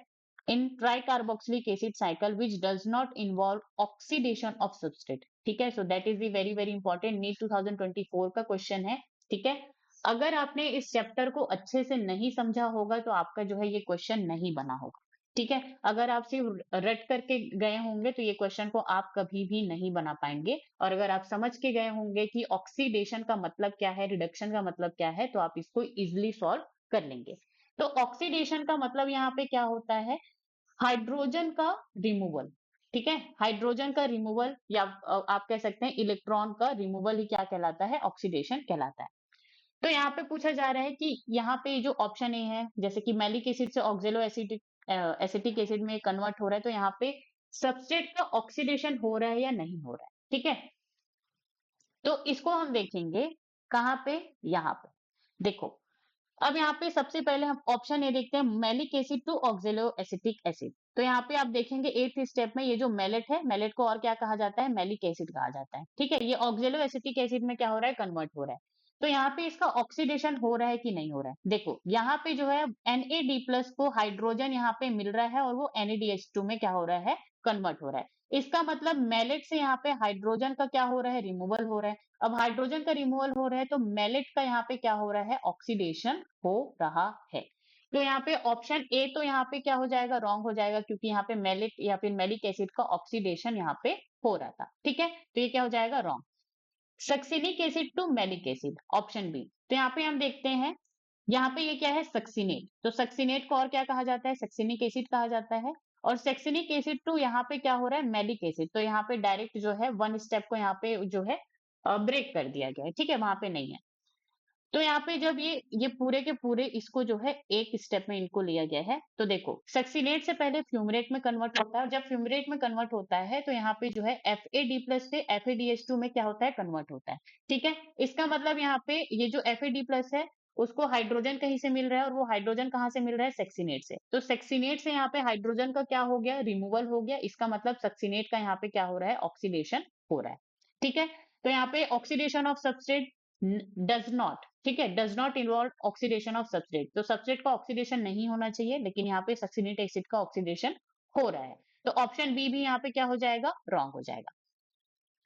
in tricarboxylic acid cycle which does not involve oxidation of substrate. ठीक है, so that is the very very important NEET 2024 का क्वेश्चन है, ठीक है। अगर आपने इस चैप्टर को अच्छे से नहीं समझा होगा तो आपका जो है ये क्वेश्चन नहीं बना होगा, ठीक है। अगर आप सिर्फ रट करके गए होंगे तो ये क्वेश्चन को आप कभी भी नहीं बना पाएंगे, और अगर आप समझ के गए होंगे कि ऑक्सीडेशन का मतलब क्या है, रिडक्शन का मतलब क्या है, तो आप इसको इजिली सॉल्व कर लेंगे। तो ऑक्सीडेशन का मतलब यहाँ पे क्या होता है? हाइड्रोजन का रिमूवल, ठीक है, हाइड्रोजन का रिमूवल या आप कह सकते हैं इलेक्ट्रॉन का रिमूवल ही क्या कहलाता है, ऑक्सीडेशन कहलाता है। तो यहाँ पे पूछा जा रहा है कि यहाँ पे जो ऑप्शन ए है, जैसे कि मैलिक एसिड से ऑक्जेलो एसिटिक एसिटिक एसिड में कन्वर्ट हो रहा है, तो यहाँ पे सबस्ट्रेट का ऑक्सीडेशन हो रहा है या नहीं हो रहा है, ठीक है। तो इसको हम देखेंगे कहाँ पे, यहाँ पे देखो। अब यहाँ पे सबसे पहले हम ऑप्शन ए देखते हैं, malic acid to oxaloacetic acid. तो यहाँ पे आप देखेंगे 8th स्टेप में ये जो मैलेट है, मैलेट को और क्या कहा जाता है, मैलिक एसिड कहा जाता है, ठीक है। ये ऑक्जेलो एसिटिक एसिड में क्या हो रहा है, कन्वर्ट हो रहा है। तो यहाँ पे इसका ऑक्सीडेशन हो रहा है कि नहीं हो रहा है, देखो यहाँ पे जो है Na+ को हाइड्रोजन यहाँ पे मिल रहा है और वो NADH2 में क्या हो रहा है, कन्वर्ट हो रहा है। इसका मतलब मैलेट से यहाँ पे हाइड्रोजन का क्या हो रहा है, रिमूवल हो रहा है। अब हाइड्रोजन का रिमूवल हो रहा है तो मैलेट का यहाँ पे क्या हो रहा है, ऑक्सीडेशन हो रहा है। तो यहाँ पे ऑप्शन ए तो यहाँ पे क्या हो जाएगा, रॉन्ग हो जाएगा, क्योंकि यहाँ पे मैलेट या फिर मैलिक एसिड का ऑक्सीडेशन यहाँ पे हो रहा था, ठीक है। तो ये क्या हो जाएगा, wrong. Succinic acid to malic acid, option B. तो यहाँ पे हम देखते हैं, यहाँ पे ये क्या है, सक्सिनेट। तो सक्सिनेट को और क्या कहा जाता है, सक्सिनिक एसिड कहा जाता है। और सक्सिनिक एसिड टू यहाँ पे क्या हो रहा है, मैलिक एसिड। तो यहाँ पे डायरेक्ट जो है वन स्टेप को यहाँ पे जो है ब्रेक कर दिया गया है, ठीक है, वहां पे नहीं है। तो यहाँ पे जब ये पूरे के पूरे इसको जो है एक स्टेप में इनको लिया गया है, तो देखो सक्सीनेट से पहले फ्यूमरेट में कन्वर्ट होता है, और जब फ्यूमरेट में कन्वर्ट होता है तो यहाँ पे जो है FAD+ से FADH2 में क्या होता है, कन्वर्ट होता है, ठीक है। इसका मतलब यहाँ पे ये जो FAD+ है उसको हाइड्रोजन कहीं से मिल रहा है, और वो हाइड्रोजन कहाँ से मिल रहा है, सक्सीनेट से। तो सक्सीनेट से यहाँ पे हाइड्रोजन का क्या हो गया, रिमूवल हो गया। इसका मतलब सक्सीनेट का यहाँ पे क्या हो रहा है, ऑक्सीडेशन हो रहा है, ठीक है। तो यहाँ पे oxidation of substrate does not, ठीक है, does not involve oxidation of substrate. तो सबस्ट्रेट का ऑक्सीडेशन नहीं होना चाहिए, लेकिन यहाँ पे सक्सिनिक एसिड का ऑक्सीडेशन हो रहा है। तो ऑप्शन बी भी यहाँ पे क्या हो जाएगा, रॉन्ग हो जाएगा।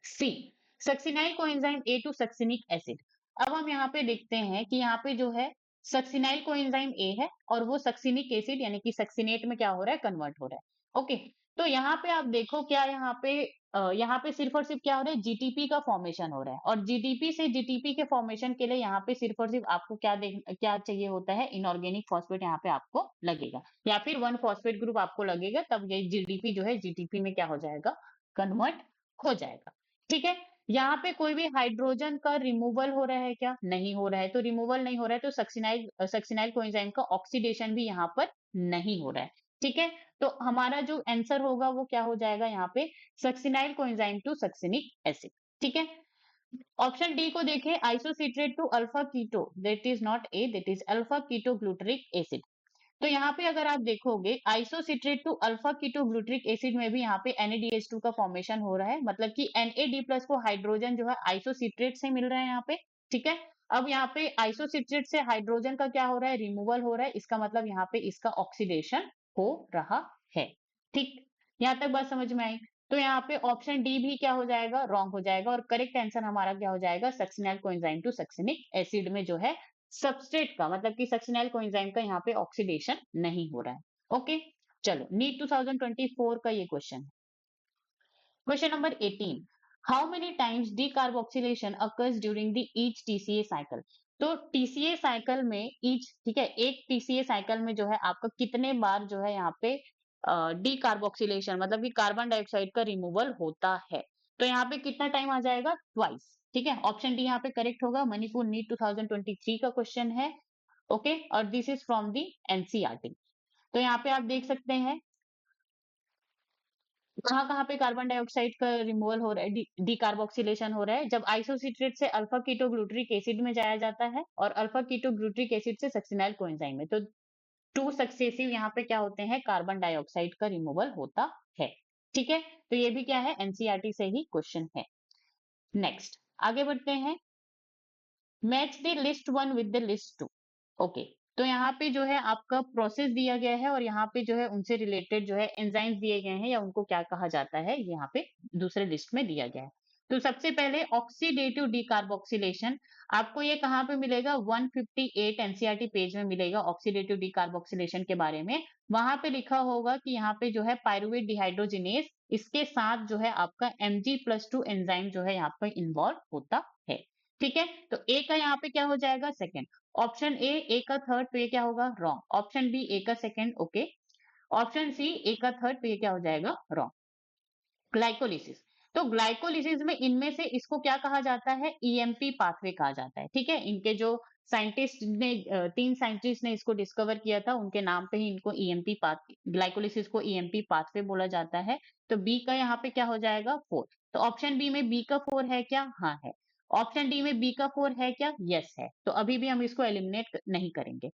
C, succinyl coenzyme A to succinic acid. अब हम यहाँ पे देखते हैं कि यहाँ पे जो है सक्सिनाइल कोएंजाइम ए है और वो सक्सिनिक एसिड यानी कि सक्सिनेट में क्या हो रहा है, कन्वर्ट हो रहा है, ओके। तो यहाँ पे आप देखो क्या यहाँ पे सिर्फ और सिर्फ क्या हो रहा है, जीटीपी का फॉर्मेशन हो रहा है, और जीटीपी से जीटीपी के फॉर्मेशन के लिए यहाँ पे सिर्फ और सिर्फ आपको क्या चाहिए होता है, इनऑर्गेनिक फॉस्फेट यहाँ पे आपको लगेगा, या फिर 1 फॉस्फेट ग्रुप आपको लगेगा, तब ये जीडीपी जो है जीटीपी में क्या हो जाएगा, कन्वर्ट हो जाएगा, ठीक है। यहाँ पे कोई भी हाइड्रोजन का रिमूवल हो रहा है क्या, नहीं हो रहा है। तो रिमूवल नहीं हो रहा है तो सक्सिनाइल कोएंजाइम का ऑक्सीडेशन भी यहाँ पर नहीं हो रहा है, ठीक है। तो हमारा जो आंसर होगा वो क्या हो जाएगा, यहाँ पे succinyl coenzyme to succinic acid, ठीक है। ऑप्शन डी को देखें, isocitrate to alpha keto, that is not a, that is alpha keto glutaric acid. तो यहाँ पे अगर आप देखोगे isocitrate to alpha ketoglutaric acid में भी यहाँ पे NADH2 का फॉर्मेशन हो रहा है, मतलब कि Na+ को हाइड्रोजन जो है आइसोसिट्रेट से मिल रहा है यहाँ पे, ठीक है। अब यहाँ पे आइसोसिट्रेट से हाइड्रोजन का क्या हो रहा है, रिमूवल हो रहा है। इसका मतलब यहाँ पे इसका ऑक्सीडेशन हो रहा है, ठीक। यहाँ तक बात समझ में आई। तो यहाँ पे ऑप्शन डी भी क्या हो जाएगा, रॉन्ग हो जाएगा, और करेक्ट आंसर हमारा क्या हो जाएगा, succinyl coenzyme to succinic acid में जो है सबस्ट्रेट का मतलब कि सक्सिनाइल कोएंजाइम का यहाँ पे ऑक्सीडेशन नहीं हो रहा है, ओके। चलो नीट 2024 का ये क्वेश्चन है। Question number 18, how many times decarboxylation occurs during the each TCA cycle. तो टीसीए साइकिल में ईच, ठीक है, एक टीसीए साइकिल में जो है आपका कितने बार जो है यहाँ पे डीकार्बोक्सिलेशन मतलब कि कार्बन डाइऑक्साइड का रिमूवल होता है। तो यहाँ पे कितना टाइम आ जाएगा, ट्वाइस, ठीक है। ऑप्शन डी यहाँ पे करेक्ट होगा। मणिपुर नीट 2023 का क्वेश्चन है, ओके, और this is from the NCERT. तो यहाँ पे आप देख सकते हैं कहाँ पे कार्बन डाइऑक्साइड का रिमूवल हो रहा है, डीकार्बोक्सिलेशन हो रहा है, जब आइसोसिट्रेट से अल्फा कीटोग्लूटरिक एसिड में जाया जाता है और अल्फा कीटोग्लूटरिक एसिड से सक्सिनाइल कोएंजाइम में। तो टू सक्सेसिव यहाँ पे क्या होते हैं, कार्बन डाइऑक्साइड का रिमूवल होता है, ठीक है। तो ये भी क्या है, एनसीईआरटी से ही क्वेश्चन है। नेक्स्ट आगे बढ़ते हैं, match the list one with the list two, okay. तो यहाँ पे जो है आपका प्रोसेस दिया गया है और यहाँ पे जो है उनसे रिलेटेड जो है एंजाइम्स दिए गए हैं या उनको क्या कहा जाता है, ये यहाँ पे दूसरे लिस्ट में दिया गया है। तो सबसे पहले ऑक्सीडेटिव डीकार्बोक्सिलेशन, आपको ये कहाँ पे मिलेगा, 158 एनसीईआरटी पेज में मिलेगा ऑक्सीडेटिव डीकार्बोक्सिलेशन के बारे में। वहां पे लिखा होगा कि यहाँ पे जो है पायरुवेट डिहाइड्रोजिनेज, इसके साथ जो है आपका Mg+2 एंजाइम जो है यहाँ पे इन्वॉल्व होता है, ठीक है। तो ए का यहाँ पे क्या हो जाएगा, सेकंड। ऑप्शन ए का थर्ड, तो ये क्या होगा, रॉन्ग। ऑप्शन बी ए का सेकंड, ओके। ऑप्शन सी ए का थर्ड, तो ये क्या हो जाएगा, रॉन्ग। ग्लाइकोलिसिस। तो ग्लाइकोलिसिस में इनमें से इसको क्या कहा जाता है? ईएमपी पाथवे कहा जाता है। ठीक है, इनके जो साइंटिस्ट ने 3 साइंटिस्ट ने इसको डिस्कवर किया था, उनके नाम पे ही इनको ईएमपी पाथ ग्लाइकोलिसिस को ईएमपी पाथवे बोला जाता है। तो बी का यहाँ पे क्या हो जाएगा? 4। तो ऑप्शन बी में बी का 4 है क्या? हाँ है। ऑप्शन डी में बी का 4 है क्या? यस है। तो अभी भी हम इसको एलिमिनेट नहीं करेंगे।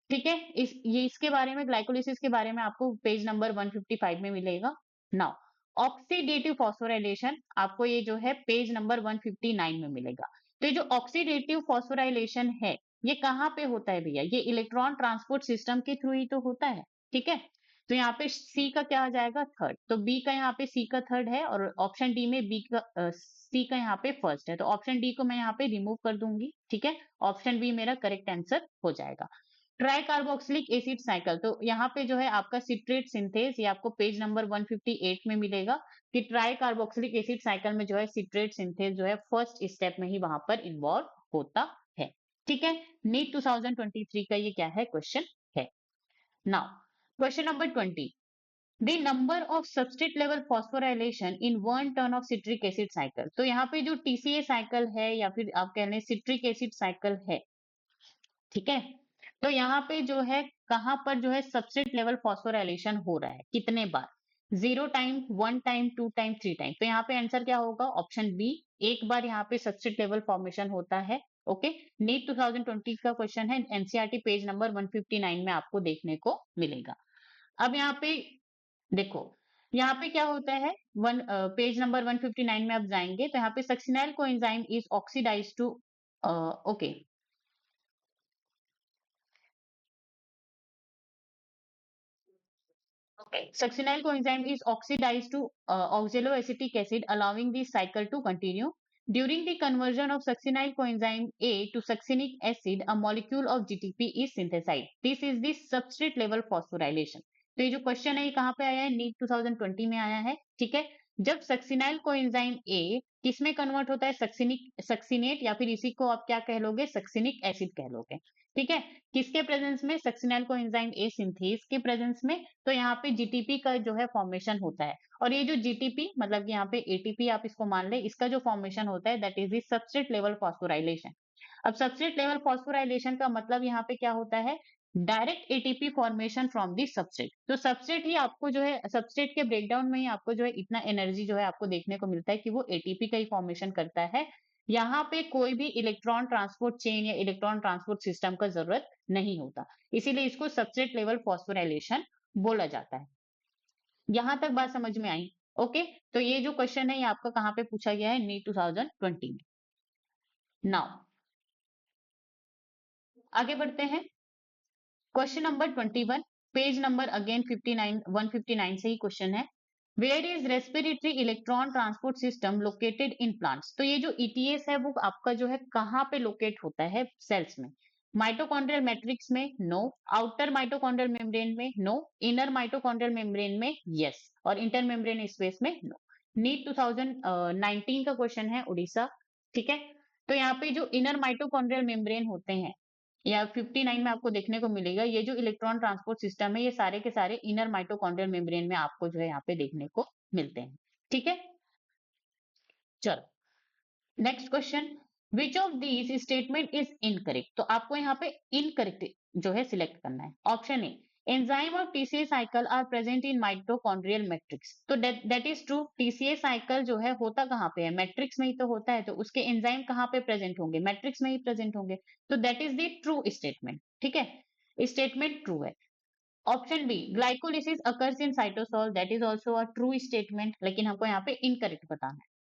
ठीक है, ये इसके बारे में, ग्लाइकोलिसिस के बारे में आपको पेज नंबर 155 में मिलेगा। नाउ ऑक्सीडेटिव फॉस्फोराइलेशन आपको ये जो है पेज नंबर 159 में मिलेगा। तो ये जो ऑक्सीडेटिव फॉस्फोराइलेशन है, ये कहाँ पे होता है भैया? ये इलेक्ट्रॉन ट्रांसपोर्ट सिस्टम के थ्रू ही तो होता है। ठीक है, तो यहाँ पे सी का क्या आ जाएगा? थर्ड। तो बी का यहाँ पे सी का थर्ड है और ऑप्शन डी में बी का सी का यहाँ पे फर्स्ट है। तो ऑप्शन डी को मैं यहाँ पे रिमूव कर दूंगी। ठीक है, ऑप्शन बी मेरा करेक्ट आंसर हो जाएगा। ट्राई कार्बोक्सिलिक एसिड साइकिल, तो यहाँ पे जो है आपका सिट्रेट सिंथेज, ये आपको पेज नंबर 158 में मिलेगा कि ट्राई कार्बोक्सिलिक एसिड साइकिल में जो है सिट्रेट सिंथेज जो है फर्स्ट स्टेप में ही वहां पर इन्वॉल्व होता है। ठीक है, नीट 2023 का ये क्या है? क्वेश्चन है। Now question number 20, the number of substrate level phosphorylation in 1 turn off citric acid cycle. तो यहाँ पे जो टीसीए साइकिल है या फिर आप कह लें सिट्रिक एसिड साइकिल है, ठीक है, तो यहाँ पे जो है कहां पर जो है सबस्ट्रेट लेवल फॉस्फोराइलेशन हो रहा है, कितने बार? 0 टाइम, 1 टाइम, 2 टाइम, 3 टाइम। तो यहाँ पे आंसर क्या होगा? ऑप्शन बी, एक बार यहाँ पे सबस्ट्रेट लेवल फॉर्मेशन होता है। ओके, नीट 2020 का क्वेश्चन है, एनसीईआरटी पेज नंबर 159 में आपको देखने को मिलेगा। अब यहाँ पे देखो, यहाँ पे क्या होता है, पेज नंबर 159 में आप जाएंगे तो यहाँ पे succinyl coenzyme is oxidise to, okay, okay. Succinyl coenzyme is oxidized to oxaloacetic acid, allowing the cycle to continue. During the conversion of succinyl coenzyme A to succinic acid, a molecule of GTP is synthesized. This is the substrate level phosphorylation. तो ये जो question है ये कहाँ पे आया है? NEET 2020 में आया है। ठीक है, जब सक्सिनाइल कोएंजाइम ए किसमें कन्वर्ट होता है? सक्सिनेट या फिर इसी को आप क्या कह लोगे? सक्सिनिक एसिड कह लोगे। ठीक है, किसके प्रेजेंस में? सक्सिनाइल कोएंजाइम ए सिंथेज के प्रेजेंस में। तो यहाँ पे जीटीपी का जो है फॉर्मेशन होता है, और ये जो जीटीपी मतलब कि यहाँ पे एटीपी आप इसको मान ले, इसका जो फॉर्मेशन होता है that is the substrate level phosphorylation. अब सबस्ट्रेट लेवल फॉस्फोराइलेशन का मतलब यहाँ पे क्या होता है? Direct ATP formation from the substrate. तो सबस्ट्रेट ही आपको जो है, सबस्ट्रेट के ब्रेकडाउन में ही आपको जो है इतना एनर्जी जो है आपको देखने को मिलता है कि वो एटीपी का ही फॉर्मेशन करता है। यहाँ पे कोई भी इलेक्ट्रॉन ट्रांसपोर्ट चेन या इलेक्ट्रॉन ट्रांसपोर्ट सिस्टम का जरूरत नहीं होता, इसीलिए इसको सबस्ट्रेट लेवल फॉस्फोराइलेशन बोला जाता है। यहां तक बात समझ में आई? ओके, तो ये जो क्वेश्चन है ये आपका कहाँ पे पूछा गया है? नीट 2020 में। नाउ आगे बढ़ते हैं, question number 21, page number again 59, 159 से ही क्वेश्चन है। Where is respiratory electron transport system located in plants. तो ये जो ईटीएस है वो आपका जो है कहाँ पे लोकेट होता है? सेल्स में। माइटोकॉन्ड्रियल मैट्रिक्स में? नो। आउटर माइटोकॉन्ड्रियल मेम्ब्रेन में? नो। इनर माइटोकॉन्ड्रियल मेम्ब्रेन में? यस। और इंटर मेम्ब्रेन स्पेस में? नो। नीट 2019 का क्वेश्चन है, उड़ीसा। ठीक है, तो यहाँ पे जो इनर माइटोकॉन्ड्रियल मेम्ब्रेन होते हैं या 59 में आपको देखने को मिलेगा, ये जो इलेक्ट्रॉन ट्रांसपोर्ट सिस्टम है ये सारे के सारे इनर माइटोकॉन्ड्रियल मेम्ब्रेन में आपको जो है यहाँ पे देखने को मिलते हैं। ठीक है, चलो next question, which of these statement is incorrect. तो आपको यहाँ पे इनकरेक्ट जो है सिलेक्ट करना है। Option A, enzyme of TCA cycle are present in mitochondrial matrix. तो that is true. TCA cycle जो है होता कहाँ पे है? मैट्रिक्स में ही तो होता है, तो उसके एंजाइम कहाँ पे प्रेजेंट होंगे? मैट्रिक्स में ही प्रेजेंट होंगे। तो that is the true statement. ठीक है, स्टेटमेंट ट्रू है। Option B, glycolysis occurs in cytosol, that is also a true statement, लेकिन हमको यहाँ पे इनकरेक्ट बताना है।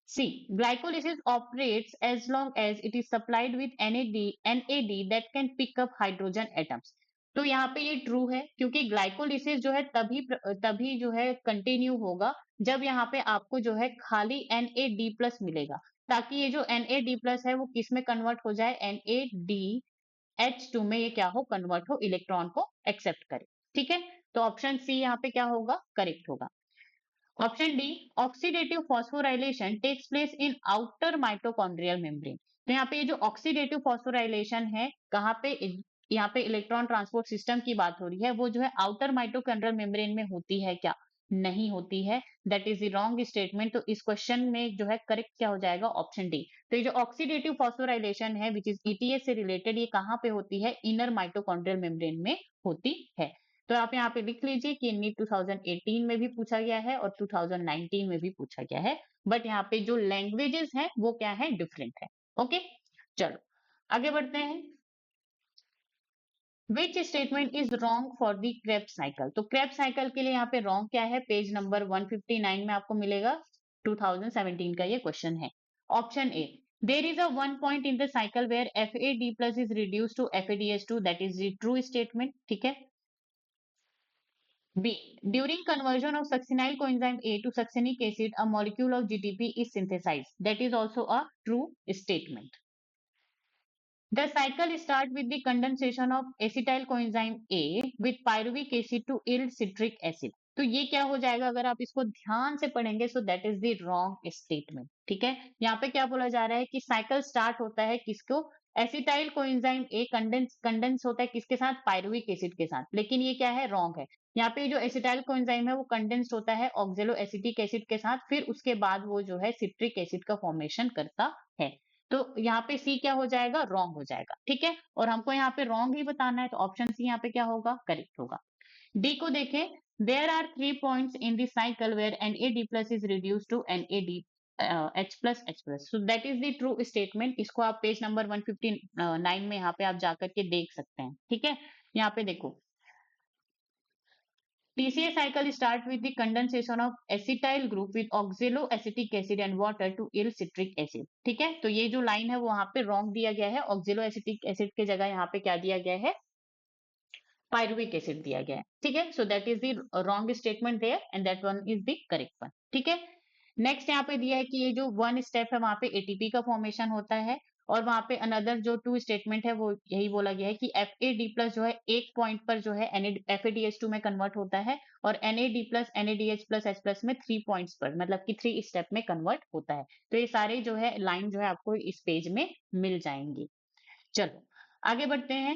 C. Glycolysis operates as long as it is supplied with NAD that can pick up hydrogen atoms. तो यहाँ पे ये ट्रू है, क्योंकि ग्लाइकोलिसिस जो है तभी जो है कंटिन्यू होगा जब यहाँ पे आपको जो है खाली NAD प्लस मिलेगा, ताकि ये जो NAD प्लस है वो किस में कन्वर्ट हो जाए? NADH2 में ये क्या हो? कन्वर्ट हो, इलेक्ट्रॉन को एक्सेप्ट करे। ठीक है, तो ऑप्शन सी यहाँ पे क्या होगा? करेक्ट होगा। Option D, oxidative phosphorylation takes place in outer mitochondrial membrane. तो यहाँ पे ये जो ऑक्सीडेटिव फॉस्फोराइलेशन है कहाँ पे? यहाँ पे इलेक्ट्रॉन ट्रांसपोर्ट सिस्टम की बात हो रही है, वो जो है आउटर माइटोकॉन्ड्रियल मेम्ब्रेन में होती है क्या? नहीं होती है, that is the wrong statement. तो इस क्वेश्चन में जो है करेक्ट क्या हो जाएगा, ऑप्शन डी। तो ये जो ऑक्सीडेटिव फॉस्फोराइलेशन है विच इज ईटीएस से रिलेटेड, ये कहाँ पे होती है, इनर माइटोकॉन्ड्रियल मेम्ब्रेन में होती है। तो आप यहाँ पे लिख लीजिए कि नीट 2018 में भी पूछा गया है और 2019 में भी पूछा गया है, बट यहाँ पे जो लैंग्वेजेस हैं वो क्या है, डिफरेंट है। ओके, चलो आगे बढ़ते हैं। Which statement is wrong for the Krebs cycle? तो क्रेब्स साइकिल के लिए यहाँ पे रॉन्ग क्या है, पेज नंबर 159 में आपको मिलेगा, 2017 का ये क्वेश्चन है। Option A, there is a one point in the cycle where FAD plus is reduce to FADH2, that is the true statement, ठीक है। B, during conversion of succinyl coenzyme A to succinic acid, a molecule of GTP is synthesized. That is also a true statement. The cycle starts with the condensation of acetyl coenzyme A with pyruvic acid to yield citric acid. तो ये क्या हो जाएगा, अगर आप इसको ध्यान से पढ़ेंगे, सो that is the wrong statement, ठीक है। यहाँ पे क्या बोला जा रहा है कि साइकिल स्टार्ट होता है किसको, एसिटाइल कोएंजाइम ए कंडेंस होता है किसके साथ, पायरुविक एसिड के साथ, लेकिन ये क्या है, रॉन्ग है। यहाँ पे जो एसिटाइल कोएंजाइम है वो कंडेंस्ड होता है ऑक्जेलो एसिटिक एसिड के साथ, फिर उसके बाद वो जो है सिट्रिक एसिड का फॉर्मेशन करता है। तो यहाँ पे सी क्या हो जाएगा, रॉन्ग हो जाएगा, ठीक है। और हमको यहाँ पे रॉन्ग ही बताना है, तो ऑप्शन सी यहाँ पे क्या होगा, करेक्ट होगा। डी को देखें, there are 3 points in the cycle where NAD plus is reduce to NAD H plus H plus, so that is the true statement. इसको आप पेज नंबर 159 में यहाँ पे आप जाकर के देख सकते हैं, ठीक है। यहाँ पे देखो, TCA cycle start with the condensation of acetyl group with oxaloacetic acid and water to yield citric acid, ठीक है। तो ये जो लाइन है वो वहां पे रॉन्ग दिया गया है, ऑक्जेलोएसिटिक एसिड के जगह यहाँ पे क्या दिया गया है, पायरुविक एसिड दिया गया है, ठीक है। So that is the wrong statement there and that one is the correct one, ठीक है। नेक्स्ट यहाँ पे दिया है कि ये जो वन स्टेप है वहां पे ATP का फॉर्मेशन होता है, और वहां पे अनदर जो टू स्टेटमेंट है वो यही बोला गया है कि FAD प्लस जो है एक पॉइंट पर जो है FADH2 में कन्वर्ट होता है, और NAD plus NADH plus H plus में 3 पॉइंट्स पर, मतलब कि 3 स्टेप में कन्वर्ट होता है। तो ये सारे जो है लाइन जो है आपको इस पेज में मिल जाएंगी। चलो आगे बढ़ते हैं।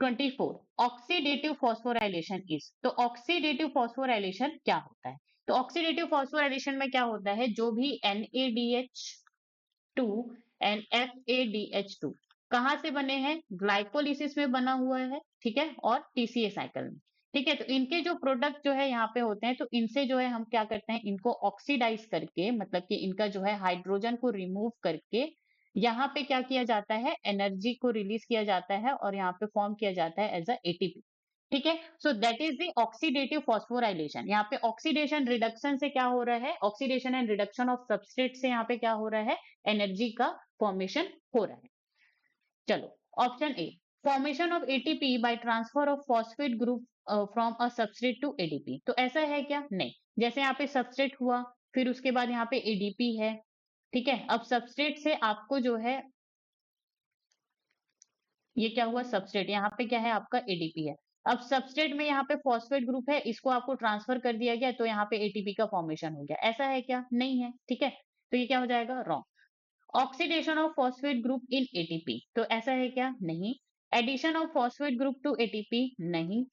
24, ऑक्सीडेटिव फॉस्फोराइलेशन इज, तो ऑक्सीडेटिव फॉस्फोराइलेशन क्या होता है? तो ऑक्सीडेटिव फॉस्फोराइलेशन में क्या होता है, जो भी NADH2 एंड FADH2 कहाँ से बने हैं, ग्लाइकोलिसिस में बना हुआ है, ठीक है, और TCA साइकिल में, ठीक है। तो इनके जो प्रोडक्ट जो है यहाँ पे होते हैं, तो इनसे जो है हम क्या करते हैं, इनको ऑक्सीडाइज करके, मतलब कि इनका जो है हाइड्रोजन को रिमूव करके यहाँ पे क्या किया जाता है, एनर्जी को रिलीज किया जाता है और यहाँ पे फॉर्म किया जाता है एज अ ATP, ठीक है। So that is the oxidative phosphorylation. यहाँ पे ऑक्सीडेशन रिडक्शन से क्या हो रहा है, oxidation and reduction of substrate से यहाँ पे क्या हो रहा है, एनर्जी का फॉर्मेशन हो रहा है। चलो option A, formation of ATP by transfer of phosphate group from a substrate to ADP। तो ऐसा है क्या, नहीं। जैसे यहाँ पे सबस्ट्रेट हुआ, फिर उसके बाद यहाँ पे ADP है, ठीक है। अब सबस्ट्रेट से आपको जो है, ये क्या हुआ, सबस्ट्रेट, यहाँ पे क्या है आपका ADP है। अब सबस्ट्रेट में यहाँ पे फॉस्फेट ग्रुप है, इसको आपको ट्रांसफर कर दिया गया, तो यहाँ पे ATP का फॉर्मेशन हो गया, ऐसा है क्या, नहीं है, ठीक है। तो ये क्या हो जाएगा, wrong. Oxidation of phosphate group in ATP, तो ऐसा है क्या, नहीं। Addition of phosphate group to ATP, नहीं।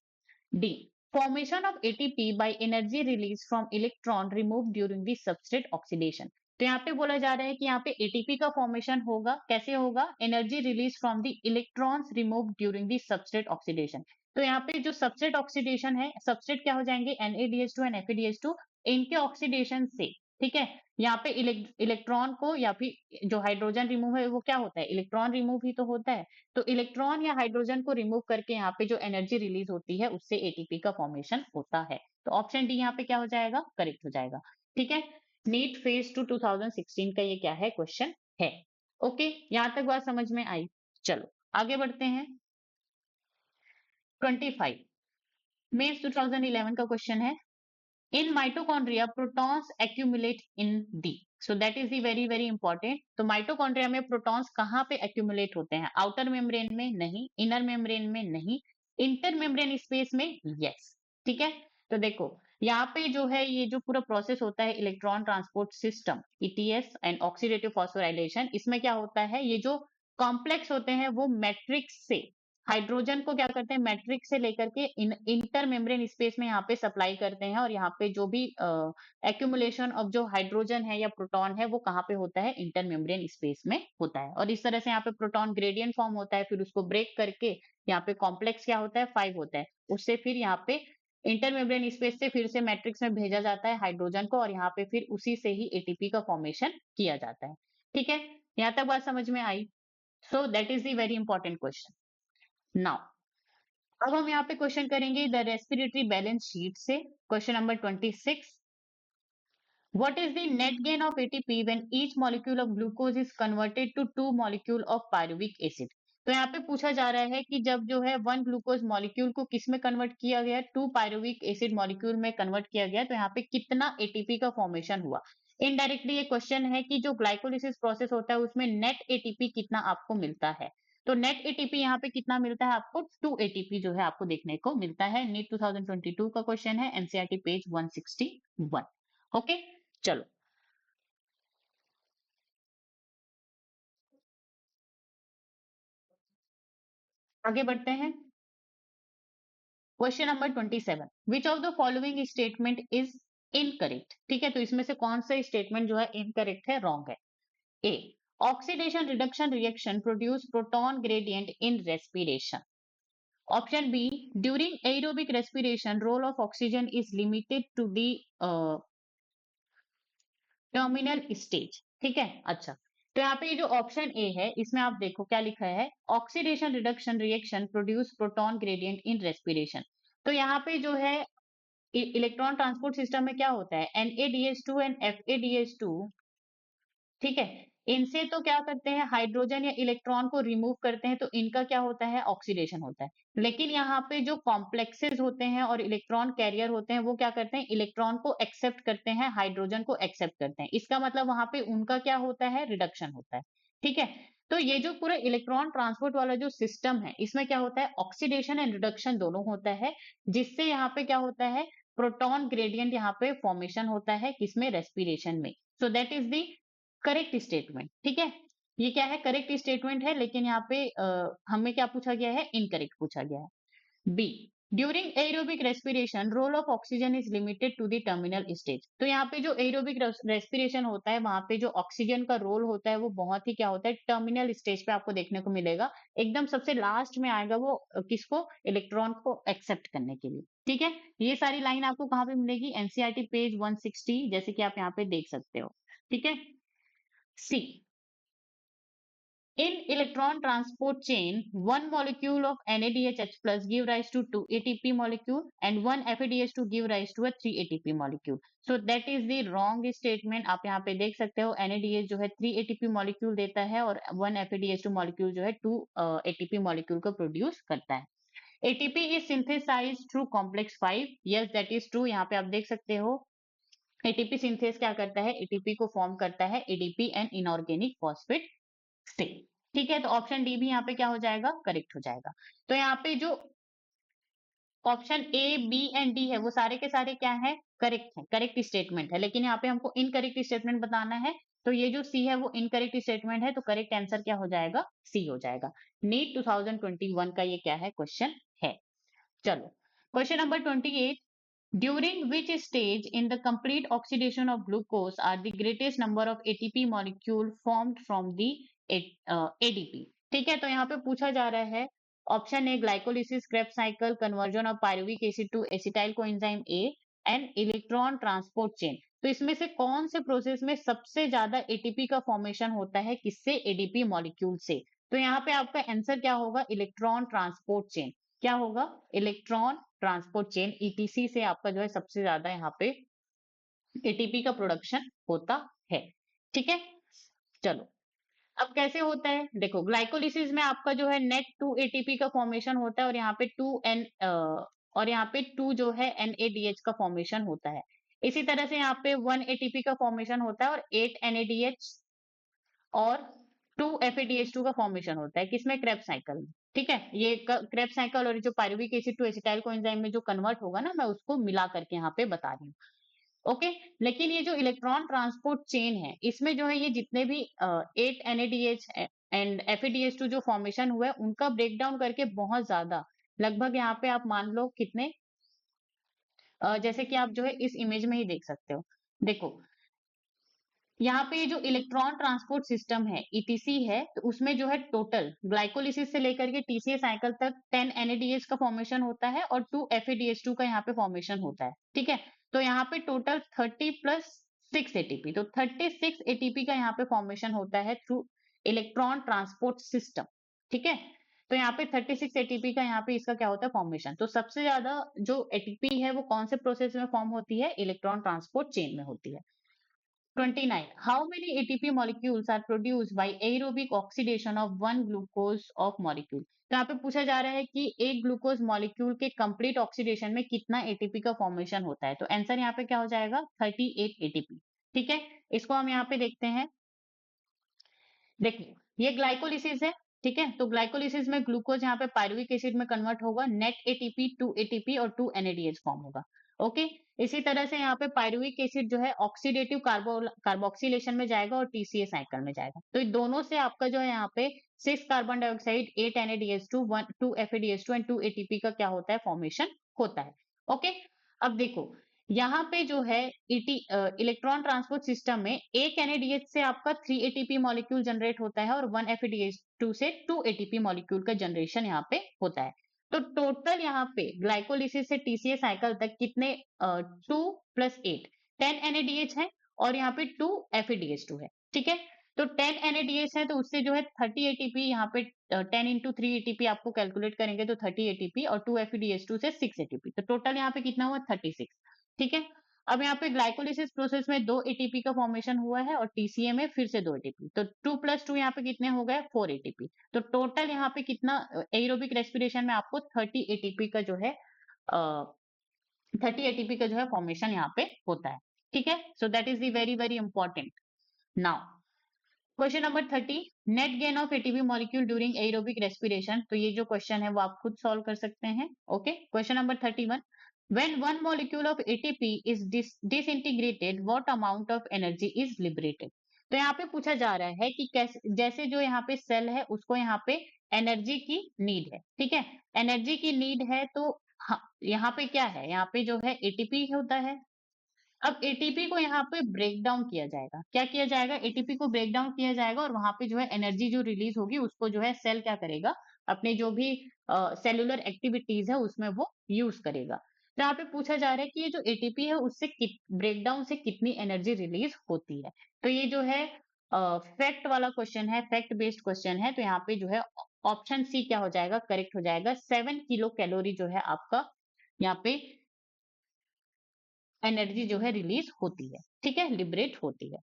D, formation of ATP by energy release from electron removed during the substrate oxidation। तो यहाँ पे बोला जा रहा है कि यहाँ पे ATP का फॉर्मेशन होगा, कैसे होगा, energy release from the electrons remove during the substrate oxidation. तो यहाँ पे जो सबस्ट्रेट ऑक्सीडेशन है, सबस्ट्रेट क्या हो जाएंगे, NADH2 एंड FADH2, इनके ऑक्सीडेशन से, ठीक है, यहाँ पे इलेक्ट्रॉन को, या फिर जो हाइड्रोजन रिमूव है वो क्या होता है, इलेक्ट्रॉन रिमूव ही तो होता है। तो इलेक्ट्रॉन या हाइड्रोजन को रिमूव करके यहाँ पे जो एनर्जी रिलीज होती है उससे ATP का फॉर्मेशन होता है। तो ऑप्शन डी यहाँ पे क्या हो जाएगा, करेक्ट हो जाएगा, ठीक है। नीट फेज 2 2016 का ये क्या है, क्वेश्चन है। ओके, यहां तक बात समझ में आई। चलो आगे बढ़ते हैं। 25 मेंस 2011 का क्वेश्चन है। In mitochondria, protons accumulate in D. So that is the very very important. तो माइटोकॉन्ड्रिया में प्रोटॉन्स कहाँ पे एक्यूमुलेट होते हैं, आउटर मेम्ब्रेन में नहीं, इनर मेम्ब्रेन में नहीं, इंटर मेम्ब्रेन स्पेस में, यस, ठीक है। तो देखो यहाँ पे जो है ये जो पूरा प्रोसेस होता है electron transport system ETS and oxidative phosphorylation, इसमें क्या होता है, ये जो कॉम्प्लेक्स होते हैं वो मैट्रिक्स से हाइड्रोजन को क्या करते हैं, मैट्रिक्स से लेकर के इंटर मेम्ब्रेन स्पेस में यहाँ पे सप्लाई करते हैं, और यहाँ पे जो भी एक्यूमुलेशन ऑफ जो हाइड्रोजन है या प्रोटॉन है वो कहाँ पे होता है, इंटर मेम्ब्रेन स्पेस में होता है। और इस तरह से यहाँ पे प्रोटॉन ग्रेडियंट फॉर्म होता है, फिर उसको ब्रेक करके यहाँ पे कॉम्प्लेक्स क्या होता है, 5 होता है, उससे फिर यहाँ पे इंटर मेम्ब्रेन स्पेस से फिर से मैट्रिक्स में भेजा जाता है हाइड्रोजन को, और यहाँ पे फिर उसी से ही एटीपी का फॉर्मेशन किया जाता है। ठीक है, यहाँ तक बात समझ में आई? So that is the very important question. Now अब हम यहाँ पे क्वेश्चन करेंगे द रेस्पिरेटरी बैलेंस शीट से, question number 26। What is the net gain of ATP when each molecule of glucose is converted to 2 molecule of pyruvic acid? तो यहाँ पे पूछा जा रहा है कि जब जो है 1 ग्लूकोज मॉलिक्यूल को किस में कन्वर्ट किया गया, 2 पायरुविक एसिड मॉलिक्यूल में कन्वर्ट किया गया, तो यहाँ पे कितना एटीपी का फॉर्मेशन हुआ। इनडायरेक्टली ये क्वेश्चन है कि जो ग्लाइकोलिसिस प्रोसेस होता है उसमें नेट एटीपी कितना आपको मिलता है। तो नेट एटीपी यहाँ पे कितना मिलता है आपको, 2 एटीपी जो है आपको देखने को मिलता है। नीट 2022 का क्वेश्चन है, एनसीईआरटी पेज 161। ओके, चलो आगे बढ़ते हैं। Question number 27, which of the following statement is incorrect? ठीक है, तो इसमें से कौन सा स्टेटमेंट जो है इनकरेक्ट है, रॉन्ग है? A, oxidation reduction reaction produce proton gradient in respiration. Option B, during aerobic respiration role of oxygen is limited to the terminal stage. ठीक है, अच्छा, तो यहाँ पे ये जो ऑप्शन ए है इसमें आप देखो क्या लिखा है, oxidation reduction reaction produce proton gradient in respiration. तो यहाँ पे जो है इलेक्ट्रॉन ट्रांसपोर्ट सिस्टम में क्या होता है, NADH2 एंड FADH2, ठीक है, इनसे तो क्या करते हैं, हाइड्रोजन या इलेक्ट्रॉन को रिमूव करते हैं, तो इनका क्या होता है, ऑक्सीडेशन होता है। लेकिन यहाँ पे जो कॉम्प्लेक्सेस होते हैं और इलेक्ट्रॉन कैरियर होते हैं वो क्या करते हैं, इलेक्ट्रॉन को एक्सेप्ट करते हैं, हाइड्रोजन को एक्सेप्ट करते हैं। इसका मतलब वहां पे उनका क्या होता है, रिडक्शन होता है। ठीक है, तो ये जो पूरा इलेक्ट्रॉन ट्रांसपोर्ट वाला जो सिस्टम है इसमें क्या होता है, ऑक्सीडेशन एंड रिडक्शन दोनों होता है, जिससे यहाँ पे क्या होता है, प्रोटॉन ग्रेडियंट यहाँ पे फॉर्मेशन होता है, किसमें, रेस्पिरेशन में। सो that is the correct statement. ठीक है, ये क्या है, करेक्ट स्टेटमेंट है, लेकिन यहाँ पे हमें क्या पूछा गया है, इनकरेक्ट पूछा गया है। B, during aerobic respiration role of oxygen is limited to the terminal stage. तो यहाँ पे जो एरोबिक रेस्पिरेशन होता है वहां पे जो ऑक्सीजन का रोल होता है वो बहुत ही क्या होता है, टर्मिनल स्टेज पे आपको देखने को मिलेगा, एकदम सबसे लास्ट में आएगा वो, किसको, इलेक्ट्रॉन को एक्सेप्ट करने के लिए। ठीक है, ये सारी लाइन आपको कहाँ पे मिलेगी, एनसीईआरटी पेज 160, जैसे कि आप यहाँ पे देख सकते हो। ठीक है, C. In electron transport chain, one molecule of NADH plus give rise to 2 ATP molecule and one FADH2 give rise to a 3 ATP molecule. So that is the wrong statement. आप यहाँ पे देख सकते हो NADH जो है 3 ATP molecule देता है और 1 FADH2 molecule जो है 2 ATP molecule को produce करता है। ATP is synthesized through complex 5. Yes, that is true. यहाँ पे आप देख सकते हो एटीपी सिंथेस क्या करता है, एटीपी को फॉर्म करता है एडीपी एंड इनऑर्गेनिक फॉस्फेट से। ठीक है, तो ऑप्शन डी भी यहाँ पे क्या हो जाएगा, करेक्ट हो जाएगा। तो यहाँ पे जो option A, B and D है वो सारे के सारे क्या है, करेक्ट है, करेक्ट स्टेटमेंट है, लेकिन यहाँ पे हमको इनकरेक्ट स्टेटमेंट बताना है, तो ये जो सी है वो इनकरेक्ट स्टेटमेंट है, तो करेक्ट आंसर क्या हो जाएगा, सी हो जाएगा। नीट 2021 का ये क्या है, क्वेश्चन है। चलो, question number 28, during which stage in the complete oxidation of glucose are the greatest number of ATP molecule formed from the ADP? ठीक है, तो यहाँ पे पूछा जा रहा है, option A glycolysis, Krebs cycle, conversion of pyruvic acid to acetyl coenzyme A and electron transport chain. तो इसमें से कौन से प्रोसेस में सबसे ज्यादा एटीपी का फॉर्मेशन होता है, किससे, एडीपी मॉलिक्यूल से? तो यहाँ पे आपका आंसर क्या होगा, इलेक्ट्रॉन ट्रांसपोर्ट चेन। क्या होगा, इलेक्ट्रॉन ट्रांसपोर्ट चेन, ईटीसी से आपका जो है सबसे ज्यादा यहाँ पे एटीपी का प्रोडक्शन होता है। ठीक है, चलो अब कैसे होता है, देखो ग्लाइकोलिसिस में आपका जो है नेट 2 एटीपी का फॉर्मेशन होता है, और यहाँ पे 2 एन और यहाँ पे 2 जो है NADH का फॉर्मेशन होता है। इसी तरह से यहाँ पे 1 एटीपी का फॉर्मेशन होता है और 8 NADH और 2 FADH2 का फॉर्मेशन होता है, किसमें, क्रेब्स साइकिल में। ठीक है, ये क्रेब्स साइकिल और जो pyruvic acid to acetyl coenzyme में जो कन्वर्ट होगा ना, मैं उसको मिला करके यहाँ पे बता रही हूँ। ओके, लेकिन ये जो इलेक्ट्रॉन ट्रांसपोर्ट चेन है इसमें जो है ये जितने भी 8 NADH एंड FADH2 जो फॉर्मेशन हुआ है उनका ब्रेक डाउन करके बहुत ज्यादा, लगभग यहाँ पे आप मान लो कितने, जैसे कि आप जो है इस इमेज में ही देख सकते हो। देखो यहाँ पे जो इलेक्ट्रॉन ट्रांसपोर्ट सिस्टम है ETC है, तो उसमें जो है टोटल ग्लाइकोलिसिस से लेकर के TCA साइकिल तक 10 NADH का फॉर्मेशन होता है और 2 FADH2 का यहाँ पे फॉर्मेशन होता है। ठीक है, तो यहाँ पे टोटल 30 प्लस 6 ATP, तो 36 ATP का यहाँ पे फॉर्मेशन होता है थ्रू इलेक्ट्रॉन ट्रांसपोर्ट सिस्टम। ठीक है, तो यहाँ पे 36 ATP का यहाँ पे इसका क्या होता है फॉर्मेशन। तो सबसे ज्यादा जो ATP है वो कौन से प्रोसेस में फॉर्म होती है, इलेक्ट्रॉन ट्रांसपोर्ट चेन में होती है। 29. How many ATP molecules are produced by aerobic oxidation of one glucose of molecule? तो यहाँ पे पूछा जा रहा है कि एक ग्लूकोज मॉलिक्यूल के कंप्लीट ऑक्सीडेशन में कितना एटीपी का फॉर्मेशन होता है। तो आंसर यहाँ पे क्या हो जाएगा, 38 एटीपी। ठीक है, इसको हम यहाँ पे देखते हैं। देखिए ये ग्लाइकोलिसिस है। ठीक है, तो ग्लाइकोलिसिस में ग्लूकोज यहाँ पे पायरुविक एसिड में कन्वर्ट होगा, नेट एटीपी 2 एटीपी और 2 NADH फॉर्म होगा। ओके, इसी तरह से यहाँ पे पायरुविक एसिड जो है ऑक्सीडेटिव कार्बोक्सिलेशन में जाएगा और TCA साइकिल में जाएगा। तो इन दोनों से आपका जो है यहाँ पे 6 carbon dioxide, 8 NADH2, 2 FADH2 and 2 ATP का क्या होता है, फॉर्मेशन होता है। ओके, अब देखो यहाँ पे जो है इलेक्ट्रॉन ट्रांसपोर्ट सिस्टम में एक NADH से आपका 3 ATP मॉलिक्यूल जनरेट होता है और 1 FADH2 से 2 ATP मॉलिक्यूल का जनरेशन यहाँ पे होता है। तो टोटल यहाँ पे ग्लाइकोलिसिस से TCA साइकिल तक कितने 2 प्लस 8 10 NADH है और यहाँ पे 2 FADH2 है। ठीक है, तो 10 NADH है तो उससे जो है 30 ATP यहाँ पे 10 इंटू 3 ATP आपको कैलकुलेट करेंगे तो 30 ATP और 2 FADH2 से 6 ATP, तो टोटल यहाँ पे कितना हुआ 36। ठीक है, अब यहाँ पे ग्लाइकोलिसिस प्रोसेस में 2 ATP का फॉर्मेशन हुआ है और TCA में फिर से 2 ATP, तो 2 प्लस 2 यहाँ पे कितने हो गए 4 ATP। तो टोटल यहाँ पे कितना एरोबिक रेस्पिरेशन में आपको 30 ATP का जो है 30 ATP का जो है फॉर्मेशन यहाँ पे होता है। ठीक है, so that is the very very important. Now question number 30, net gain of ATP molecule during aerobic respiration. तो ये जो क्वेश्चन है वो आप खुद सॉल्व कर सकते हैं। Okay, question number 31, when one molecule of ATP is disintegrated what amount of energy is liberated? तो यहाँ पे पूछा जा रहा है कि कैसे, जैसे जो यहाँ पे सेल है उसको यहाँ पे एनर्जी की नीड है। ठीक है, एनर्जी की नीड है तो यहाँ पे क्या है, यहाँ पे जो है ATP होता है। अब एटीपी को यहाँ पे ब्रेक डाउन किया जाएगा, क्या किया जाएगा, एटीपी को ब्रेक डाउन किया जाएगा और वहां पे जो है एनर्जी जो रिलीज होगी उसको जो है सेल क्या करेगा, अपने जो भी सेलुलर एक्टिविटीज है उसमें वो यूज करेगा। तो यहाँ पे पूछा जा रहा है कि ये जो एटीपी है उससे ब्रेक डाउन से कितनी एनर्जी रिलीज होती है। तो ये जो है फैक्ट वाला क्वेश्चन है, फैक्ट बेस्ड क्वेश्चन है। तो यहाँ पे जो है ऑप्शन सी क्या हो जाएगा, करेक्ट हो जाएगा। 7 किलो कैलोरी जो है आपका यहाँ पे एनर्जी जो है रिलीज होती है। ठीक है, लिबरेट होती है।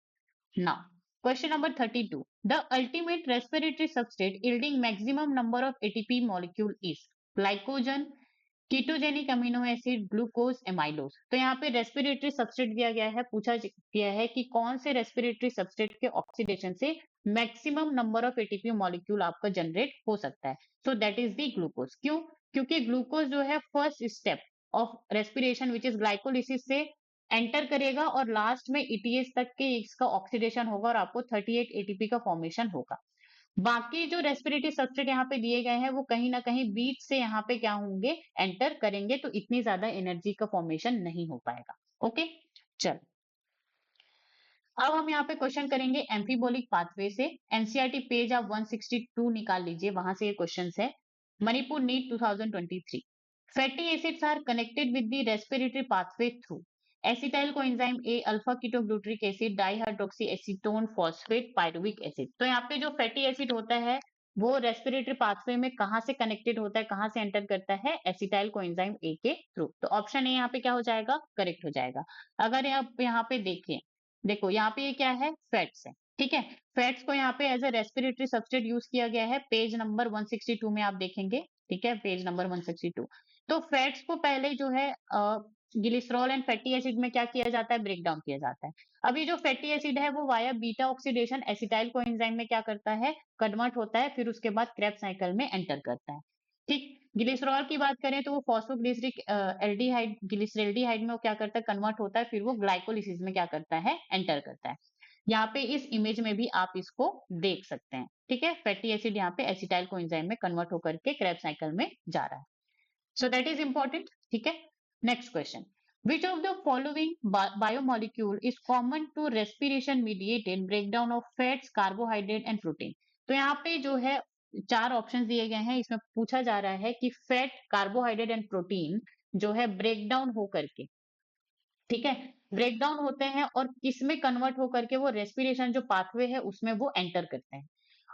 Now question number 32, the ultimate respiratory substrate yielding maximum number of ATP molecule is glycogen, ketogenic amino acid, glucose, amylose. तो यहाँ पे रेस्पिरेटरी सबस्ट्रेट दिया गया है, पूछा गया है कि कौन से रेस्पिरेटरी सबस्ट्रेट के ऑक्सीडेशन से maximum number of ATP molecule आपका जनरेट हो सकता है। So that is the glucose. क्यों, क्योंकि ग्लूकोज जो है first step of respiration which is glycolysis से एंटर करेगा और लास्ट में ETS तक के इसका ऑक्सीडेशन होगा और आपको 38 ATP का फॉर्मेशन होगा। बाकी जो रेस्पिरेटरी सबस्ट्रेट यहाँ पे दिए गए हैं वो कहीं ना कहीं बीच से यहाँ पे क्या होंगे, एंटर करेंगे, तो इतनी ज्यादा एनर्जी का फॉर्मेशन नहीं हो पाएगा। ओके, चल अब हम यहाँ पे क्वेश्चन करेंगे एम्फीबोलिक पाथवे से। एनसीईआरटी पेज आप 162 निकाल लीजिए, वहां से ये क्वेश्चन है। Manipur NEET 2023, fatty acids are connected with the respiratory pathway through acetyl coenzyme A, alpha ketoglutaric acid, dihydroxy acetone phosphate, pyruvic acid. तो यहाँ पे जो फैटी एसिड होता है वो रेस्पिरेटरी पाथवे में कहाँ से कनेक्टेड होता है, कहाँ से एंटर करता है, एसिटाइल कोएंजाइम ए के थ्रू। तो ऑप्शन ए यहाँ पे क्या हो जाएगा, करेक्ट हो जाएगा। अगर आप यहाँ पे देखें, देखो यहाँ पे ये क्या है, फैट्स है। ठीक है, फैट्स को यहाँ पे as a respiratory substrate use किया गया है, पेज नंबर 162 में आप देखेंगे। ठीक है, पेज नंबर 162। तो फैट्स को पहले जो है ग्लिसरॉल एंड फैटी एसिड में क्या किया जाता है, ब्रेक डाउन किया जाता है। अभी जो फैटी एसिड है वो via beta oxidation acetyl coenzyme में क्या करता है, कन्वर्ट होता है, फिर उसके बाद क्रेब्स साइकिल में एंटर करता है। ठीक, ग्लिसरॉल की बात करें तो वो फॉस्फोग्लिसरिक एल्डिहाइड, ग्लिसरल्डिहाइड में वो क्या करता है, कन्वर्ट होता है, फिर वो ग्लाइकोलिसिस में क्या करता है, एंटर करता है। यहाँ पे इस इमेज में भी आप इसको देख सकते हैं, ठीक है। फैटी एसिड यहाँ पे एसिटाइल कोएंजाइम में कन्वर्ट होकर के क्रेब्स साइकिल में जा रहा है। So that is important, ठीक है। Next question. Which of the following biomolecule is common to respiration mediated breakdown of fats, carbohydrate and protein? तो यहाँ पे जो है 4 ऑप्शंस दिए गए हैं, इसमें पूछा जा रहा है कि फैट, कार्बोहाइड्रेट एंड प्रोटीन जो है ब्रेकडाउन हो करके, ठीक है, ब्रेकडाउन होते हैं और किसमें कन्वर्ट होकर के वो रेस्पिरेशन जो पाथवे है उसमें वो एंटर करते हैं।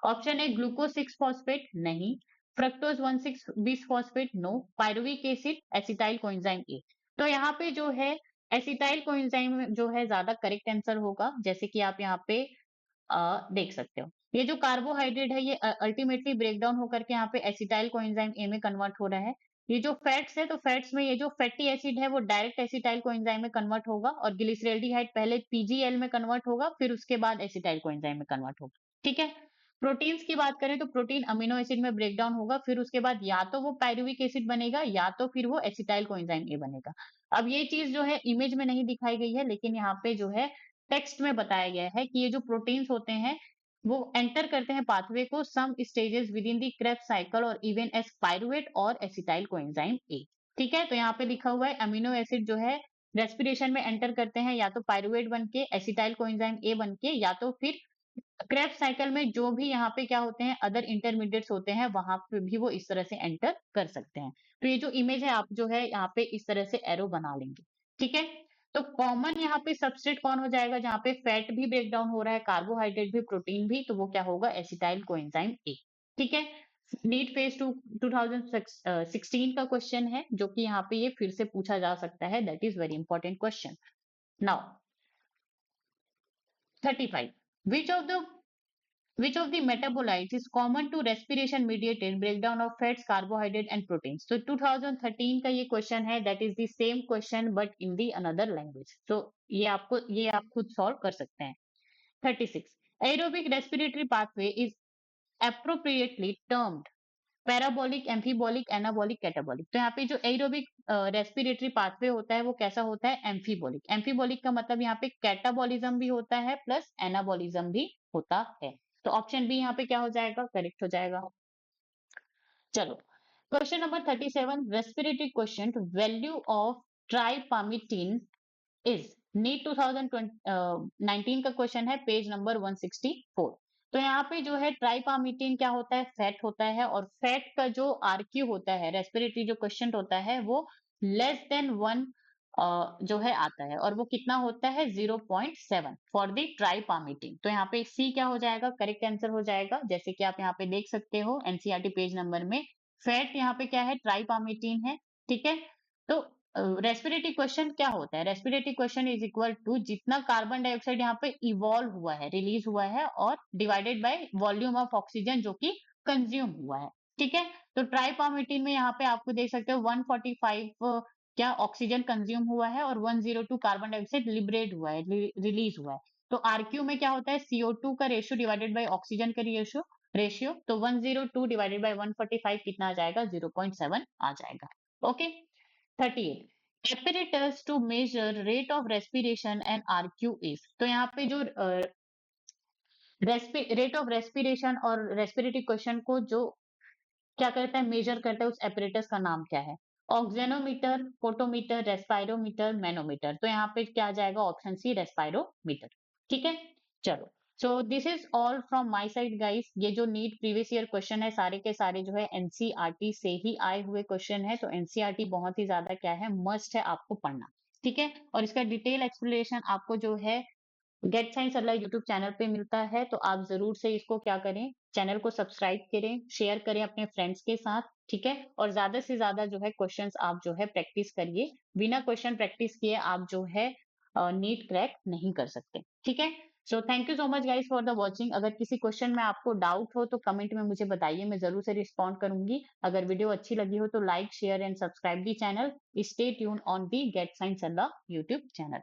ऑप्शन ए ग्लूकोज 6 फॉस्फेट, नहीं। Fructose 1,6 bis phosphate, no. Pyruvic acid, acetyl coenzyme A. तो यहाँ पे जो है एसिटाइल कोएंजाइम जो है ज्यादा करेक्ट आंसर होगा, जैसे कि आप यहाँ पे देख सकते हो। ये जो कार्बोहाइड्रेट है ये अल्टीमेटली ब्रेकडाउन होकर के यहाँ पे एसिटाइल कोएंजाइम ए में कन्वर्ट हो रहा है। ये जो फैट्स है तो फैट्स में ये जो फैटी एसिड है वो डायरेक्ट एसिटाइल कोएंजाइम में कन्वर्ट होगा और ग्लिसरॉल्डिहाइड पहले पीजीएल में कन्वर्ट होगा, फिर उसके बाद एसिटाइल कोएंजाइम में कन्वर्ट होगा, ठीक है। प्रोटीन्स की बात करें तो प्रोटीन अमीनो एसिड में ब्रेकडाउन होगा, फिर उसके बाद या तो वो पायरुविक एसिड बनेगा या तो फिर वो एसिटाइल कोएंजाइम ए बनेगा। अब ये चीज जो है इमेज में नहीं दिखाई गई है, लेकिन यहाँ पे जो है टेक्स्ट में बताया गया है कि ये जो प्रोटीन्स होते हैं वो एंटर करते हैं पाथवे को some stages within the Krebs cycle और इवन एज पायरुवेट और एसिटाइल कोएंजाइम ए, ठीक है। तो यहाँ पे लिखा हुआ है अमीनो एसिड जो है रेस्पिरेशन में एंटर करते हैं या तो पायरुवेट बन के, एसिटाइल कोएंजाइम ए बन के, या तो फिर क्रेब्स साइकिल में जो भी यहाँ पे क्या होते हैं अदर इंटरमीडिएट्स होते हैं वहां पे भी वो इस तरह से एंटर कर सकते हैं। तो ये जो इमेज है आप जो है यहाँ पे इस तरह से एरो बना लेंगे, ठीक है। तो कॉमन यहाँ पे सबस्ट्रेट कौन हो जाएगा जहाँ पे फैट भी ब्रेक डाउन हो रहा है, कार्बोहाइड्रेट भी, प्रोटीन भी, तो वो क्या होगा एसिटाइल कोएंजाइम ए, ठीक है। नीट फेज 2016 का क्वेश्चन है जो कि यहाँ पे ये फिर से पूछा जा सकता है, that is very important question. Now 35, which of the which of the metabolites is common to respiration mediated breakdown of fats, carbohydrate and proteins? So 2013 का ये क्वेश्चन है, that is the same question but in the another language. So ये आप खुद solve कर सकते हैं। 36, aerobic respiratory pathway is appropriately termed parabolic, एम्फीबोलिक, anabolic, catabolic. तो यहाँ पे जो एरोबिक रेस्पिरेटरी पाथवे होता है वो कैसा होता है एम्फीबोलिक। एम्फीबोलिक का मतलब यहाँ पे कैटाबोलिज्म भी होता है प्लस एनाबोलिज्म भी होता है। तो ऑप्शन बी यहाँ पे क्या हो जाएगा करेक्ट हो जाएगा। चलो question number 37, respiratory question, value of tripalmitin is NEET 2019 का क्वेश्चन है, पेज नंबर 164। तो यहाँ पे जो है ट्राइपामिटीन क्या होता है फैट होता है और फैट का जो आरक्यू होता है रेस्पिरेटरी जो क्वेश्चन होता है वो लेस देन 1 जो है आता है और वो कितना होता है 0.7 फॉर द ट्राइपामिटीन। तो यहाँ पे सी क्या हो जाएगा करेक्ट आंसर हो जाएगा, जैसे कि आप यहाँ पे देख सकते हो एनसीईआरटी पेज नंबर में फैट यहाँ पे क्या है ट्राइपामिटीन है, ठीक है। तो रेस्पिरेटरी क्वेश्चन क्या होता है, respiratory question is equal to जितना कार्बन डाइऑक्साइड यहाँ पे इवॉल्व हुआ है रिलीज हुआ है और divided by volume of oxygen जो कि कंज्यूम हुआ है, ठीक है। तो ट्राइपामिटीन में यहाँ पे आपको देख सकते हो 145 क्या ऑक्सीजन कंज्यूम हुआ है और 102 कार्बन डाइऑक्साइड लिबरेट हुआ है रिलीज हुआ है। तो आरक्यू में क्या होता है CO2 का रेशियो डिवाइडेड बाय ऑक्सीजन का रेशियो तो 102 डिवाइडेड बाय 145 कितना आ जाएगा 0.7 आ जाएगा। Okay 38, apparatus to measure rate of respiration and RQ is, तो यहाँ पे जो रेट ऑफ रेस्पिरेशन और रेस्पिरेटरी क्वेश्चन को जो क्या करता है मेजर करता है उस एपरेटस का नाम क्या है, ऑक्सीजनोमीटर, पोटोमीटर, रेस्पायरोमीटर, मैनोमीटर। तो यहाँ पे क्या आ जाएगा ऑप्शन सी रेस्पायरोमीटर, ठीक है। चलो so this is all from my side guys. ये जो नीट प्रीवियस ईयर क्वेश्चन है सारे के सारे जो है एनसीईआरटी से ही आए हुए क्वेश्चन है, तो एनसीईआरटी बहुत ही ज्यादा क्या है मस्ट है आपको पढ़ना, ठीक है। और इसका डिटेल एक्सप्लेनेशन आपको जो है गेट साइंस अल्लाह यूट्यूब चैनल पे मिलता है, तो आप जरूर से इसको क्या करें चैनल को सब्सक्राइब करें, शेयर करें अपने फ्रेंड्स के साथ, ठीक है। और ज्यादा से ज्यादा जो है क्वेश्चंस आप जो है प्रैक्टिस करिए, बिना क्वेश्चन प्रैक्टिस किए आप जो है नीट क्रैक नहीं कर सकते, ठीक है। So thank you so much guys for the watching. अगर किसी क्वेश्चन में आपको डाउट हो तो कमेंट में मुझे बताइए, मैं जरूर से रिस्पॉन्ड करूंगी। अगर वीडियो अच्छी लगी हो तो like share and subscribe the channel. Stay tune on the Get Science अल्लाह यूट्यूब चैनल।